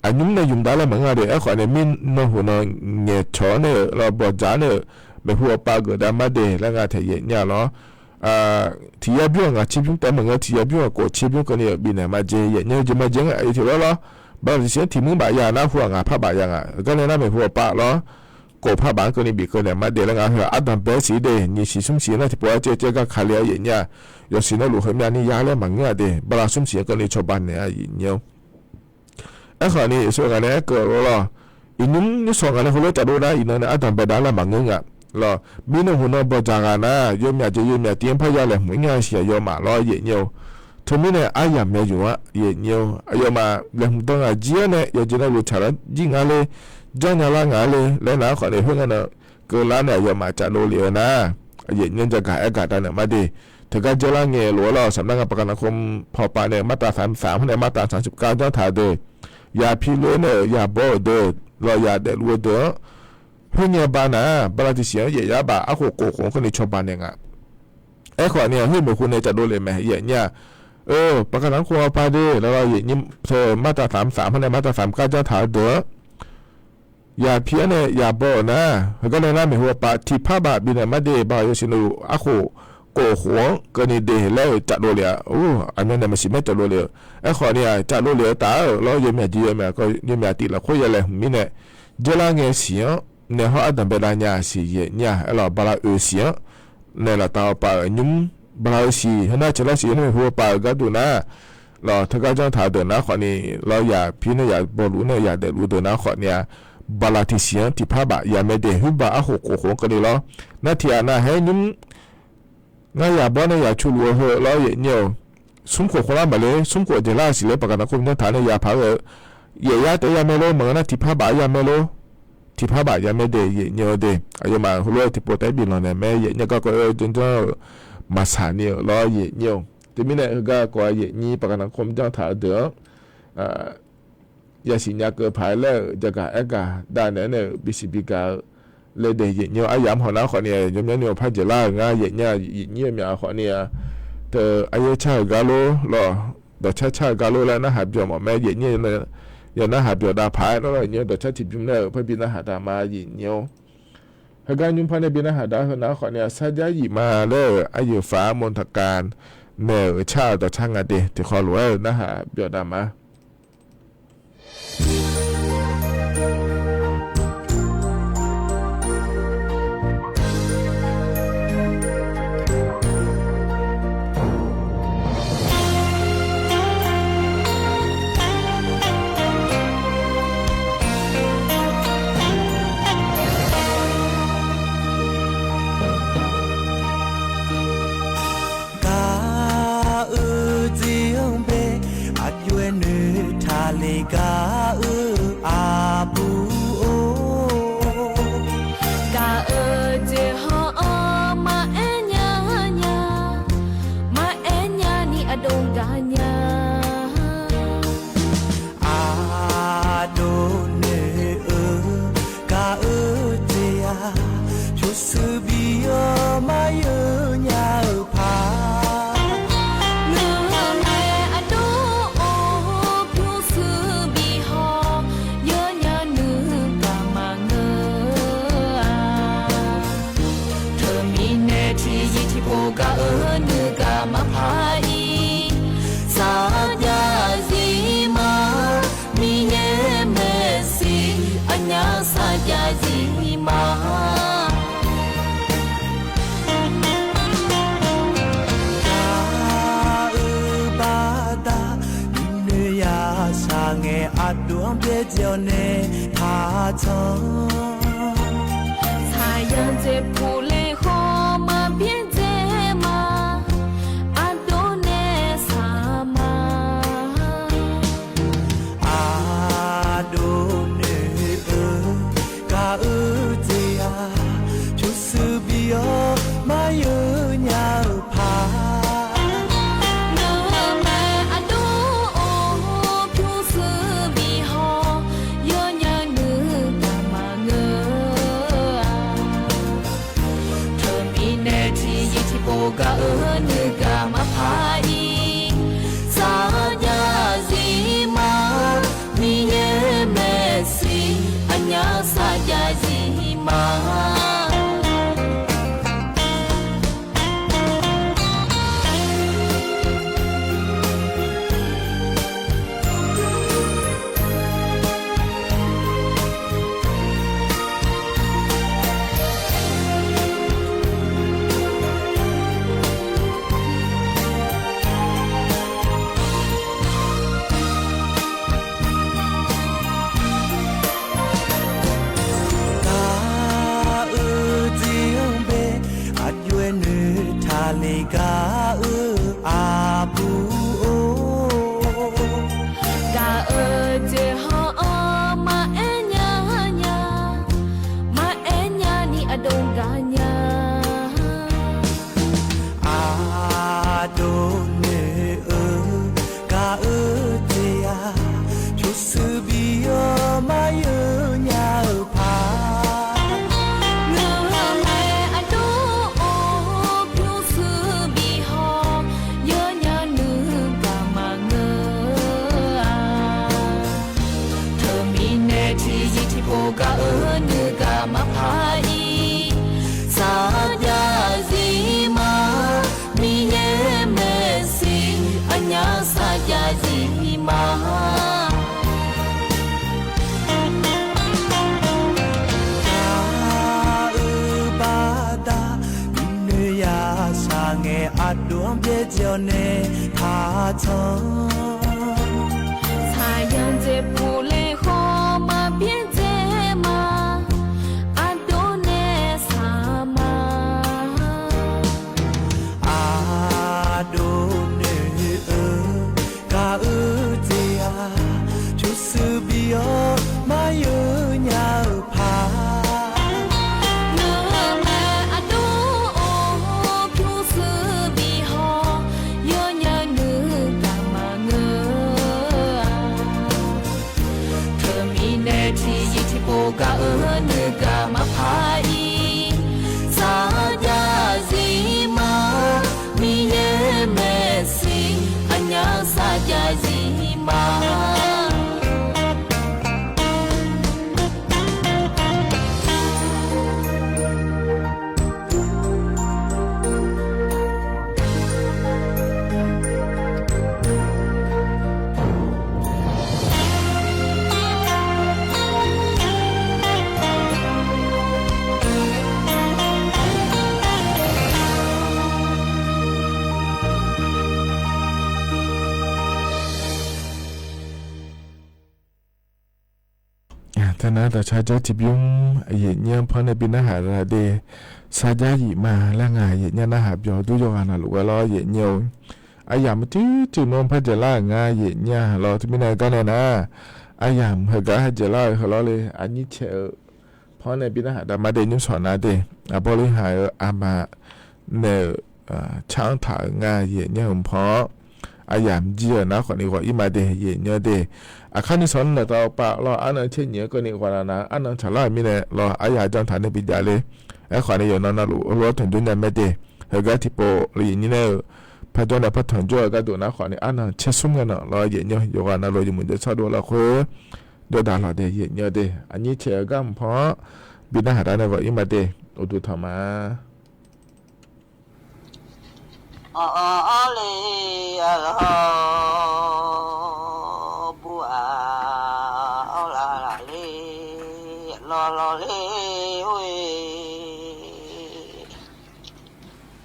อันนู้นเนี่ยยุ่งได้แล้วเหมือนกันเดี๋ยวไอ้คนเนี่ยมินน้องหัวน้องเงี้ยชอเนี่ยเราบอกจ้าเนี่ยไม่หัวปากก็ได้มาเดแล้วก็ที่เย็นเนี่ยเนาะที่ยาบิวงาชิบิมแต่เหมือนกันที่ยาบิวก็ชิบิมก็เนี่ยบินเนี่ยมาเจเย็นเนี่ยจะมาเจงไอ้ที่ว่าบางทีเสียที่มึงบ่ายานะหัวงาผ้าบ่ายางก็เนี่ยน่าไม่หัวปากเนาะก็ผ้าบางก็เนี่ยบิก็เนี่ยมาเดแล้วก็เหรออาดัมเบสสีเดนี่สีสุ่มสีนะที่ปวดเจ๊ก็ขาเลียเย็นเนี่ยยศน่าหลุดเหมือนนี่ยาแล้วมันเงี้ยเดบลาสุ่มสีก็เนี่ยชาวบ้านเนี่ยเย็นเนี่ยไอ้คนนี้ส่วนกันเนี่ยเกิดแล้วอินุ่มนี่ส่วนกันเนี่ยเขาเลยจะรู้ได้อินเนี่ยอาดัมเบดาละมันเงี้ยแล้วมีน้องหัวน้องบอกจากกันนะยมอยากจะยมอยากเตรียมพยาเลยเหมือนกันเสียยมมาล้อเย็นเนี่ยทั้งนี้เนี่ยอายามเนี่ยอยู่ว่าเย็นเนี่ยยมมาเรื่องต้องอาเจียเนี่ยอยากจะได้รู้ชาร์จยิงอะไรจังเนี่ยละงานเลยแล้วนะคนนี้เพื่อนเนี่ยเกิดแล้วเนี่ยยมมาจะรู้เลยนะเย็นเนี่ยจะกายอากาศเนี่ยมาดีถึงการเจริญเงี้ยหลัวเราสำนักงานประกันสังคมพอปาเนี่ยมาตรา33เนี่ยมาตรา39เจ้าถ่ายเดยาพิเลเนี่ยยาบ่เดเรายาเดรัวเดเพื่อนเนี่ยบ้านนะบางทีเสียงเยอะบ้าอาโคโกของคนในชาวบ้านเนี่ยไอ้คนเนี่ยเฮ้ยเหมือนคุณเนี่ยจะโดนเลยไหมเนี่ย ประกันครัวปาดีแล้วเราอย่างนี้เธอมาตรา33ภายในมาตรา39จะถาเด้ออย่าเพี้ยนเนี่ยอย่าบ่นะแล้วก็ในนั้นมีหัวปาที่ผ้าบาบินเนี่ยมาเดบ่อยสินูอะโคโกหัวก็นี่เดแล้วจัดโลเลยอันนั้นเนี่ยมันสิไม่จัดโลเลยไอ้ขอเนี่ยจัดโลเลยตาเราอยู่เนี่ยดีเนี่ยก็อยู่เนี่ยติละคุยเลยมีเนี่ยเจลาเงี้ยเสียเนี่ยเขาอันดับเบลาเนี่ยสิเนี่ยเราบลาเสียเนี่ยเราตาปายุ่มบลาสีขณะเจลาสีเนี่ยหัวปาก็ดูนะเราถ้าก็จะถาเดินนะขอนี่เราอย่าพี่เนี่ยอย่าบอลูเนี่ยอย่าเดินรู้เดินนะขอเนี่ยบลาที่เสียที่ผ้าบะอย่าไม่เดือดหุ่นบะอะหกโขงกันเลยแล้วนั่นที่อันนั้นให้ยุ่มงั้นอย่าบ่เนี่ยอย่าชูรัวเหอะเราเนี่ยสุ่มขวดคนละมาเลยสุ่มขวดเจลาสีเลยประกันคุมเนี่ยฐานเนี่ยอย่าพาเลยอย่าแต่อย่าไม่รู้เหมือนนะที่ผ้าบะอย่าไม่รู้ที่ผ้าบะอย่าไม่เดือดเนี่ยเดือดอายุมาหัวที่ปวดแต่บินเราเนี่ยแม่เนี่ยก็จนจะมาสานเนี่ยเราเนี่ยที่มีเนี่ยก็นี่ประกันคุมจะถาเดือดอย่าสิญญาเกิดภายแล้วจะกะด้านเนี่ยบิสิบิกาเลยเดียเนี่ยอายามหัวหน้าขอเนี่ยยมเนี่ยพระเจริญง่ายเนี่ยมีขอเนี่ยแต่อายชากาโลหรอดอกชากาโลแล้วนะหาบยอมแม่เนี่ยอย่านะหาบยอดาภายแล้วเนี่ยดอกชาติจุ่มเนี่ยพระบิณหาดามาเนี่ยหากยุมพันในบิณหาดาหัวหน้าขอเนี่ยสัจจะยิมาเลยอายุฟ้ามนทการเนี่ยชาดอกช่างอดีที่ขอรวยนะหาบยอดามากาอาบูโอกาเจฮอมาเอญาญามาเอญานี่อดงกาญาอาโดเนกาเจยาชุสุบิโอมาเยญาพากานึกามาพายสาญาซีมามีเนเมซีอัญญาสาญาซีมาบาดานิเนยาสาเงอัดดวงเปเจียวเนพาชงสายันเจ็บผู้เลขอมาเพียงมาเยอะยาวพาเนื้อแม่อดูโอผู้ซื้อบีหอเยอะยาเนื้อกามาเงอเธอมีแน่ที่ยิ่งที่โบกาเนื้อกามาพาอีสาญาซีมามีเยเมซีอัญญาสาญาซีมากาอาบูโอกาเจฮอมาเอญาญามาเอญานี่อดงกาญาอาโดเนกาเจยาชุสุบิโอมาเยญาพาเ呀上爱阿多别叫你他从太阳在不来后嘛别在嘛阿多呢啥嘛阿多呢嘎这呀就是比较嘛有鸟爬ga ne ga ma pai sa ja zi ma mi ye me si anya sa ja zi maท่านั้นแต่ชาจะจิบยุ่งเหยียดเนี่ยเพราะในปีนหาราเดชาจะหยิมาและงานเหยียดเนี่ยนะหาบยอดูยองานหลุกล้อเหยียดเนียวอายามจู่นมพัดล่างานเหยียดเนี่ยรอที่ไม่นานกันนะอายามเฮกะฮัดล่าเขาล้อเลยอันนี้เชอเพราะในปีนหาดมาเดนิสอนนาเดบริหารอามาเนช่างถ่างานเหยียดเนี่ยผมเพราะอายามเจียนะคนนี้ว่าอีมาเดเหยียดเนี่ยเดอาคารนี้สอนเราต่อปะรออันนั้นเช่นเนี้ยก็นี่กว่านะอันนั้นฉลาดมีเนี่ยรออายาจังฐานในปีเดียวเลยไอ้ขวานนี้อยู่นั่นนะรู้ถึงจุดนั้นไม่ได้เฮกะที่โปลีนี่เนี่ยพระเจ้าเนี่ยพระถอนจ่อก็ดูนะขวานนี้อันนั้นเชื่อสุ่มกันนะรอเหยียดเนี่ยอยู่กันนะรออยู่เหมือนเดิมชอบดูละคุยดูดาราเดเหยียดเนี่ยเดอันนี้เชื่อกันเพราะบินหาได้เนี่ยว่าอีมาเดอุดุธรรมะเลยอะละบัวละละเลยลอลอเลยโอ้ย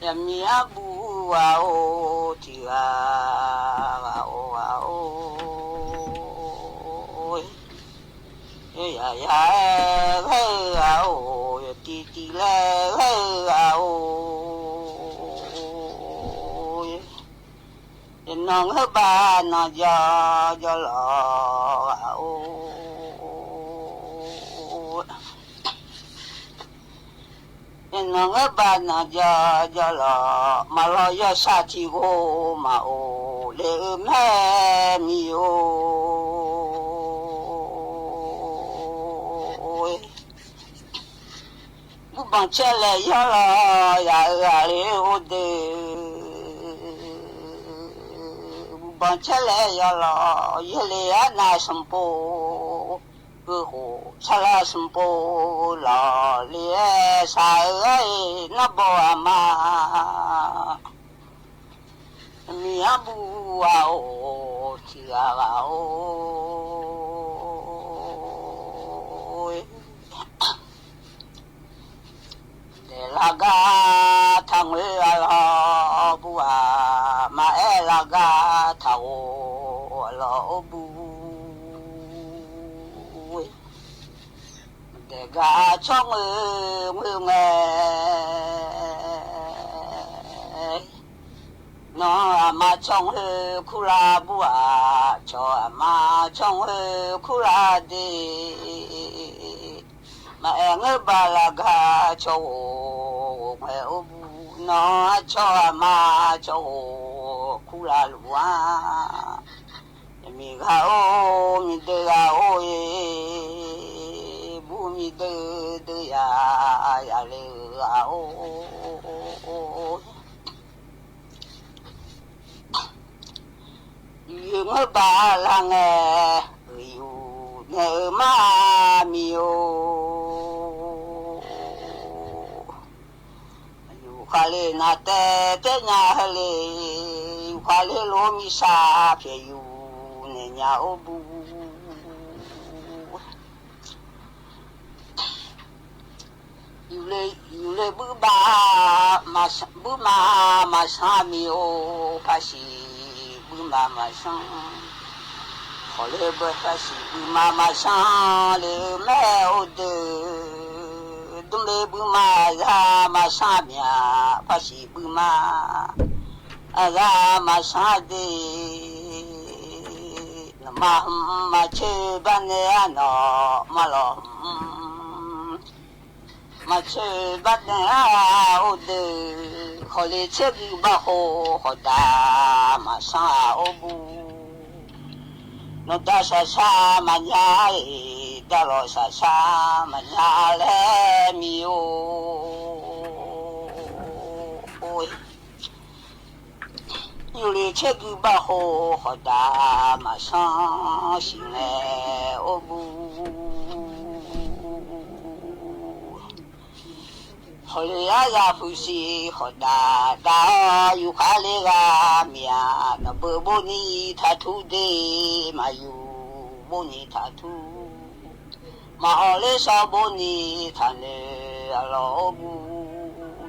ยามมีอาบัวโอที่ว่าโอ้ยเฮ้ยยาเฮ้ยโอ้ยตีเลยเฮ้ยโอ้น้องเฮบ้านนอยอหลอโอ้น้องเฮบ้านนอยอหลอมาลอยชาติโกมาโอเลแม่มีโอบุบังเชลยอหลอยาเลโอเดบังเชลยอลอยเลนาสมปูกูโหชลาสมปูลอเลียสายนับบัวมามีอาบัวโอที่อาโอเดลากาทางเวลาบัวมาลากาทาวลอบูเดกาช่องมือแม่น้องมาช่องคุลาบัวชอมาช่องคุลาดีมาบาลากาชอแม่อบูน้องชอมาชอคุลาลัวมีข้าวมีเดือโอยบุมีเดือยาเลโอยืมบาลังอยู่เนมามิโออยู่คาเลนาเตเตญาฮเลอยู่คาเลโลมิซาเพียอยู่เนญาโอบู有嘞不马上没有发现不马上，后来不发现不马上了没有的，东来不马上面发现不马上的，那嘛去办的那嘛了。mà chơi bắt ô đê họ lấy chiếc đi ba hồ họ đà mà sa ô bu nó ta sa mà nhà ta lo sa mà nhà lẽ mi ôi yêu lấy chiếc đi ba hồ họ đà mà sa xin lẽ ô bu hồi ra phụ sĩ họ đã yêu khá lê ra mía nó bơ bô ni thà thu đê mà yêu bô ni thà thu mà họ lê sao bô ni thà lê alo bu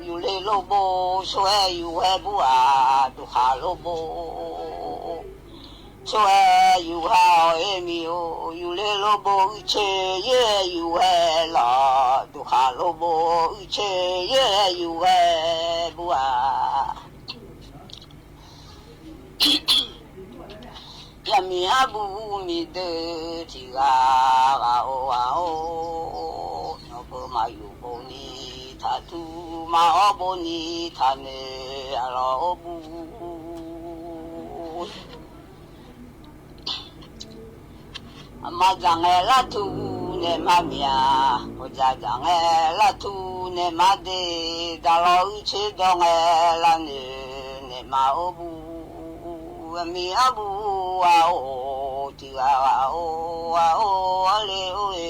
yêu lê lô bô xoe yêu he bu à du khá lô bô xoe yêu ha em yêu lê lô bô chê ye yêu he la du khá lô bô chê ye yêu he bu à ya mi abu mi de ti ga o no po ma yu bo ni ta tu ma o bo ni ta ne alo bu mà rằng là thu ne mà mía, hoặc rằng là thu ne mà de, đã lo chơi dong là ne mà obu, mi abu ao, ti ao ale oe,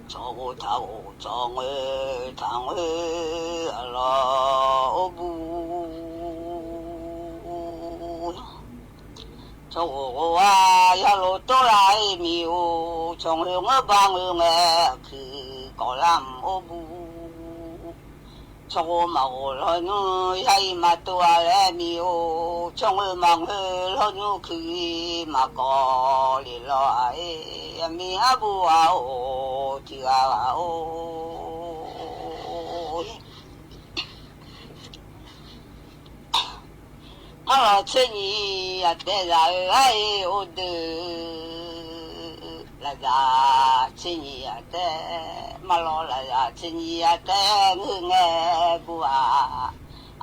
cho thằng là obu. cho ya lo to lại miu trong hướng bang hướng cứ có làm ô bu cho màu lo nu hay mà tua lại miu trong mang lo nu cứ mà có li lo ai mi abu ao ti ao mà chuyện gì à để lại ai ô đê là ra chuyện gì à để mà lo là ra chuyện gì à để nghe bùa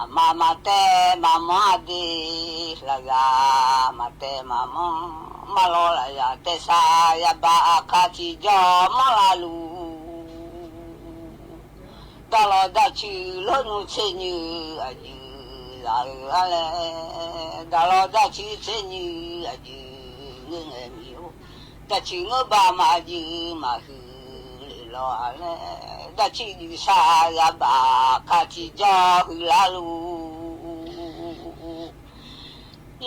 mà để mà đi là ra mà để mà lo là ra để sa ya ba cả chỉ cho mà là lu ta lo đã chịu lo nu chuyện như à đã lo đã chỉ thế như là như người miêu đã chỉ ngỡ ba mà như mà hư lo đã chỉ như xa là bà cả chỉ cho hư la lu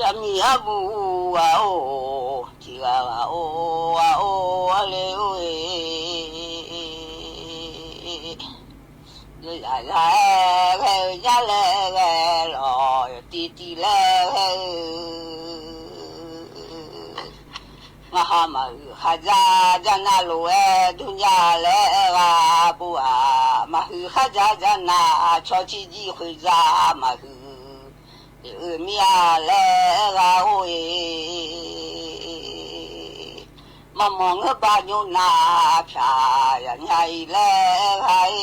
ya mi abu ao chỉ ao ale oi ra lẹ rồi tí lẹ mà ra na lúa dunya lẹ ra bùa mà ra na cho chị đi hồi ra mà mía lẹ ra ôi mà mong bao nhiêu na phà nhảy lẹ hay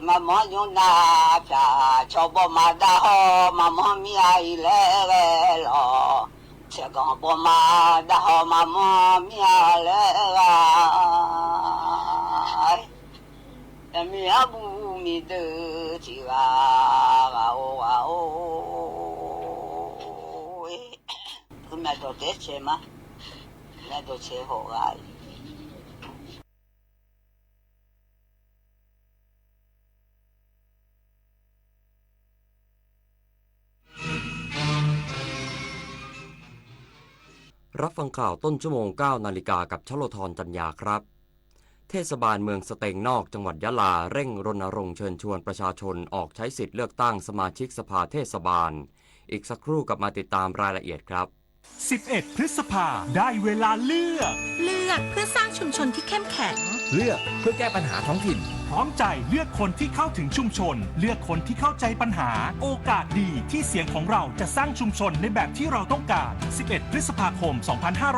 mà mong nhiêu na phà cho bố mà đã ho mà mong mía lẹ lo sẽ còn bố mà đã ho mà mong mía lẹ em mía bu mi đỡ chỉ là cứ mẹ đồ tết chơi mà mẹ đồ chơi hộ gái รับฟังข่าวต้นชั่วโมง 9 นาฬิกากับชโลธรจันยาครับเทศบาลเมืองสเตงนอกจังหวัดยะลาเร่งรณรงค์เชิญชวนประชาชนออกใช้สิทธิ์เลือกตั้งสมาชิกสภาเทศบาลอีกสักครู่กลับมาติดตามรายละเอียดครับ11 พฤษภาได้เวลาเลือกเพื่อสร้างชุมชนที่เข้มแข็งเลือกเพื่อแก้ปัญหาท้องถิ่นพร้อมใจเลือกคนที่เข้าถึงชุมชนเลือกคนที่เข้าใจปัญหาโอกาสดีที่เสียงของเราจะสร้างชุมชนในแบบที่เราต้องการ11 พฤษภาคม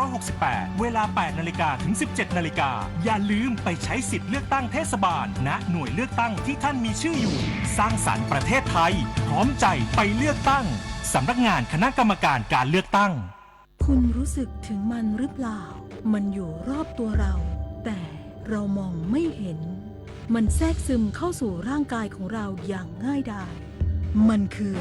2568 เวลา 8 นาฬิกาถึง 17 นาฬิกาอย่าลืมไปใช้สิทธิ์เลือกตั้งเทศบาลณหน่วยเลือกตั้งที่ท่านมีชื่ออยู่สร้างสรรค์ประเทศไทยพร้อมใจไปเลือกตั้งสำนักงานคณะกรรมการการเลือกตั้งคุณรู้สึกถึงมันหรือเปล่ามันอยู่รอบตัวเราแต่เรามองไม่เห็นมันแทรกซึมเข้าสู่ร่างกายของเราอย่างง่ายดายมันคือ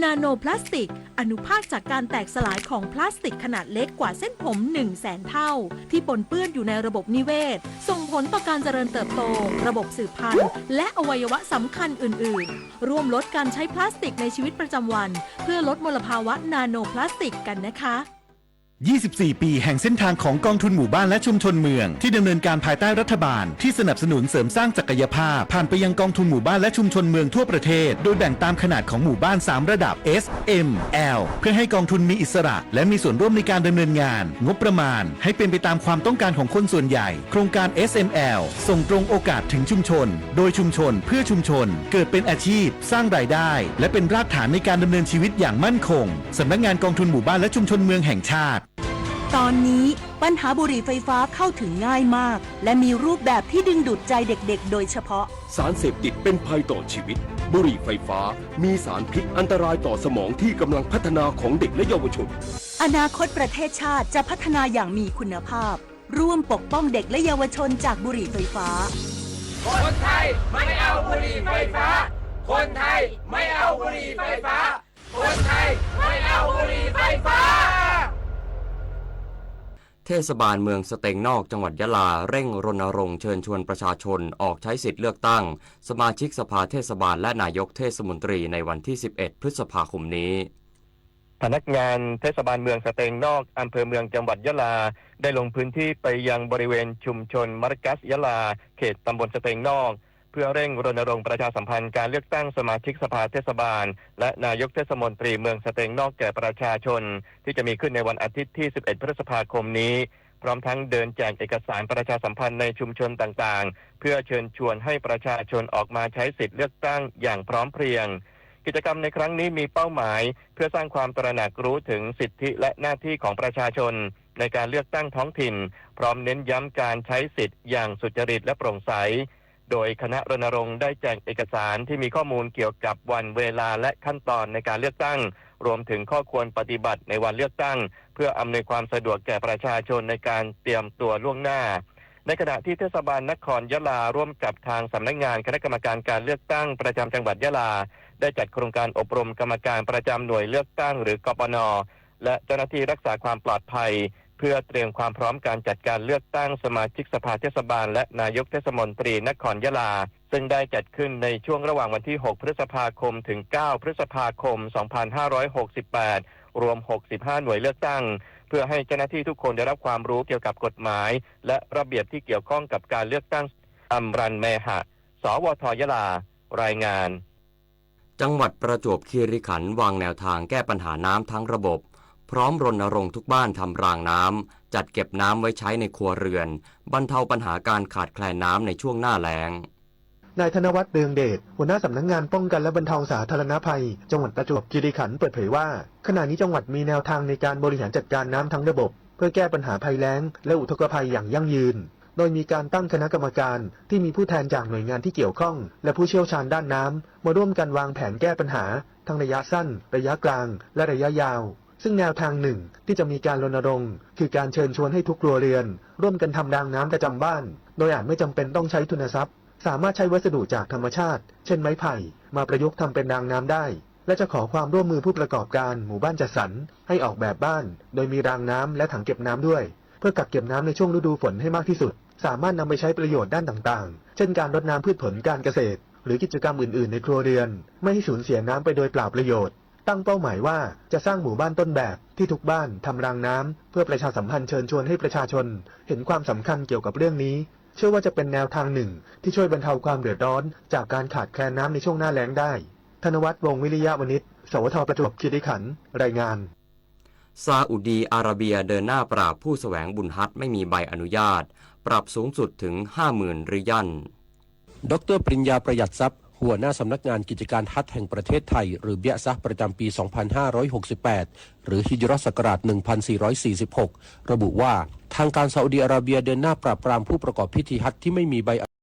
นาโนพลาสติกอนุภาคจากการแตกสลายของพลาสติกขนาดเล็กกว่าเส้นผม 100,000 เท่าที่ปนเปื้อนอยู่ในระบบนิเวศส่งผลต่อการเจริญเติบโตระบบสืบพันธุ์และอวัยวะสำคัญอื่นๆร่วมลดการใช้พลาสติกในชีวิตประจำวันเพื่อลดมลภาวะนาโนพลาสติกกันนะคะ24 ปีแห่งเส้นทางของกองทุนหมู่บ้านและชุมชนเมืองที่ดำเนินการภายใต้รัฐบาลที่สนับสนุนเสริมสร้างศักยภาพผ่านไปยังกองทุนหมู่บ้านและชุมชนเมืองทั่วประเทศโดยแบ่งตามขนาดของหมู่บ้าน 3 ระดับ S M L เพื่อให้กองทุนมีอิสระและมีส่วนร่วมในการดำเนินงานงบประมาณให้เป็นไปตามความต้องการของคนส่วนใหญ่โครงการ SML ส่งตรงโอกาสถึงชุมชนโดยชุมชนเพื่อชุมชนเกิดเป็นอาชีพสร้างรายได้และเป็นรากฐานในการดำเนินชีวิตอย่างมั่นคงสำนักงานกองทุนหมู่บ้านและชุมชนเมืองแห่งชาติตอนนี้ปัญหาบุหรี่ไฟฟ้าเข้าถึงง่ายมากและมีรูปแบบที่ดึงดูดใจเด็กๆโดยเฉพาะสารเสพติดเป็นภัยต่อชีวิตบุหรี่ไฟฟ้ามีสารพิษอันตรายต่อสมองที่กำลังพัฒนาของเด็กและเยาวชนอนาคตประเทศชาติจะพัฒนาอย่างมีคุณภาพร่วมปกป้องเด็กและเยาวชนจากบุหรี่ไฟฟ้าคนไทยไม่เอาบุหรี่ไฟฟ้าคนไทยไม่เอาบุหรี่ไฟฟ้าคนไทยไม่เอาบุหรี่ไฟฟ้าเทศบาลเมืองสเตงนอกจังหวัดยะลาเร่งรณรงค์เชิญชวนประชาชนออกใช้สิทธิ์เลือกตั้งสมาชิกสภาเทศบาลและนายกเทศมนตรีในวันที่ 11 พฤษภาคมนี้พนักงานเทศบาลเมืองสเตงนอกอำเภอเมืองจังหวัดยะลาได้ลงพื้นที่ไปยังบริเวณชุมชนมาร์กัสยะลาเขตตำบลสเตงนอกเพื่อเร่งรณรงค์ประชาสัมพันธ์การเลือกตั้งสมาชิกสภาเทศบาลและนายกเทศมนตรีเมืองสเตงนอกแก่ประชาชนที่จะมีขึ้นในวันอาทิตย์ที่ 11 พฤษภาคมนี้พร้อมทั้งเดินแจกเอกสารประชาสัมพันธ์ในชุมชนต่างๆเพื่อเชิญชวนให้ประชาชนออกมาใช้สิทธิ์เลือกตั้งอย่างพร้อมเพรียงกิจกรรมในครั้งนี้มีเป้าหมายเพื่อสร้างความตระหนักรู้ถึงสิทธิและหน้าที่ของประชาชนในการเลือกตั้งท้องถิ่นพร้อมเน้นย้ำการใช้สิทธิ์อย่างสุจริตและโปร่งใสโดยคณะรณรงค์ได้แจกเอกสารที่มีข้อมูลเกี่ยวกับวันเวลาและขั้นตอนในการเลือกตั้งรวมถึงข้อควรปฏิบัติในวันเลือกตั้งเพื่ออำนวยความสะดวกแก่ประชาชนในการเตรียมตัวล่วงหน้าในขณะที่เทศบาลนครยะลาร่วมกับทางสำนักงานคณะกรรมการการเลือกตั้งประจำจังหวัดยะลาได้จัดโครงการอบรมกรรมการประจำหน่วยเลือกตั้งหรือกปน.และเจ้าหน้าที่รักษาความปลอดภัยเพื่อเตรียมความพร้อมการจัดการเลือกตั้งสมาชิกสภาเทศบาลและนายกเทศมนตรีนครยะลาซึ่งได้จัดขึ้นในช่วงระหว่างวันที่ 6 พฤษภาคมถึง 9 พฤษภาคม 2568 รวม 65 หน่วยเลือกตั้งเพื่อให้เจ้าหน้าที่ทุกคนได้รับความรู้เกี่ยวกับกฎหมายและระเบียบที่เกี่ยวข้องกับการเลือกตั้งอัมรันเมหะ สวท.ยะลารายงานจังหวัดประจวบคีรีขันธ์วางแนวทางแก้ปัญหาน้ำทั้งระบบพร้อมรณรงค์ทุกบ้านทำรางน้ำจัดเก็บน้ำไว้ใช้ในครัวเรือนบรรเทาปัญหาการขาดแคลนน้ำในช่วงหน้าแล้งนายธนวัฒน์เรืองเดชหัวหน้าสำนักงานป้องกันและบรรเทาสาธารณภัยจังหวัดประจวบคีรีขันธ์เปิดเผยว่าขณะนี้จังหวัดมีแนวทางในการบริหารจัดการน้ำทั้งระบบเพื่อแก้ปัญหาภัยแล้งและอุทกภัยอย่างยั่งยืนโดยมีการตั้งคณะกรรมการที่มีผู้แทนจากหน่วยงานที่เกี่ยวข้องและผู้เชี่ยวชาญด้านน้ำมาร่วมกันวางแผนแก้ปัญหาทั้งระยะสั้นระยะกลางและระยะยาวซึ่งแนวทางหนึ่งที่จะมีการรณรงค์คือการเชิญชวนให้ทุกครัวเรือนร่วมกันทำรางน้ำประจำบ้านโดยอาจไม่จำเป็นต้องใช้ทุนทรัพย์สามารถใช้วัสดุจากธรรมชาติเช่นไม้ไผ่มาประยุกต์ทำเป็นรางน้ำได้และจะขอความร่วมมือผู้ประกอบการหมู่บ้านจัดสรรให้ออกแบบบ้านโดยมีรางน้ำและถังเก็บน้ำด้วยเพื่อกักเก็บน้ำในช่วงฤดูฝนให้มากที่สุดสามารถนำไปใช้ประโยชน์ด้านต่างๆเช่นการรดน้ำพืชผลการเกษตรหรือกิจกรรมอื่นๆในครัวเรือนไม่ให้สูญเสียน้ำไปโดยเปล่าประโยชน์ ตั้งเป้าหมายว่าจะสร้างหมู่บ้านต้นแบบที่ทุกบ้านทำรางน้ำเพื่อประชาสัมพันธ์เชิญชวนให้ประชาชนเห็นความสำคัญเกี่ยวกับเรื่องนี้เชื่อว่าจะเป็นแนวทางหนึ่งที่ช่วยบรรเทาความเดือดร้อนจากการขาดแคลนน้ำในช่วงหน้าแล้งได้ธนวัฒน์ วงศ์วิริยะวณิช สวท.ประจวบคีรีขันธ์รายงานซาอุดีอาระเบียเดินหน้าปราบผู้แสวงบุญฮัจญ์ไม่มีใบอนุญาตปรับสูงสุดถึง 50,000 ริยัล ดร.ปริญญาประหยัดทรัพย์หัวหน้าสำนักงานกิจการฮัจญ์แห่งประเทศไทยหรือเบียซะห์ประจำปี 2568 หรือฮิจเราะห์ศักราช 1446 ระบุว่าทางการซาอุดีอาระเบียเดินหน้าปราบปรามผู้ประกอบพิธีฮัจญ์ที่ไม่มีใบ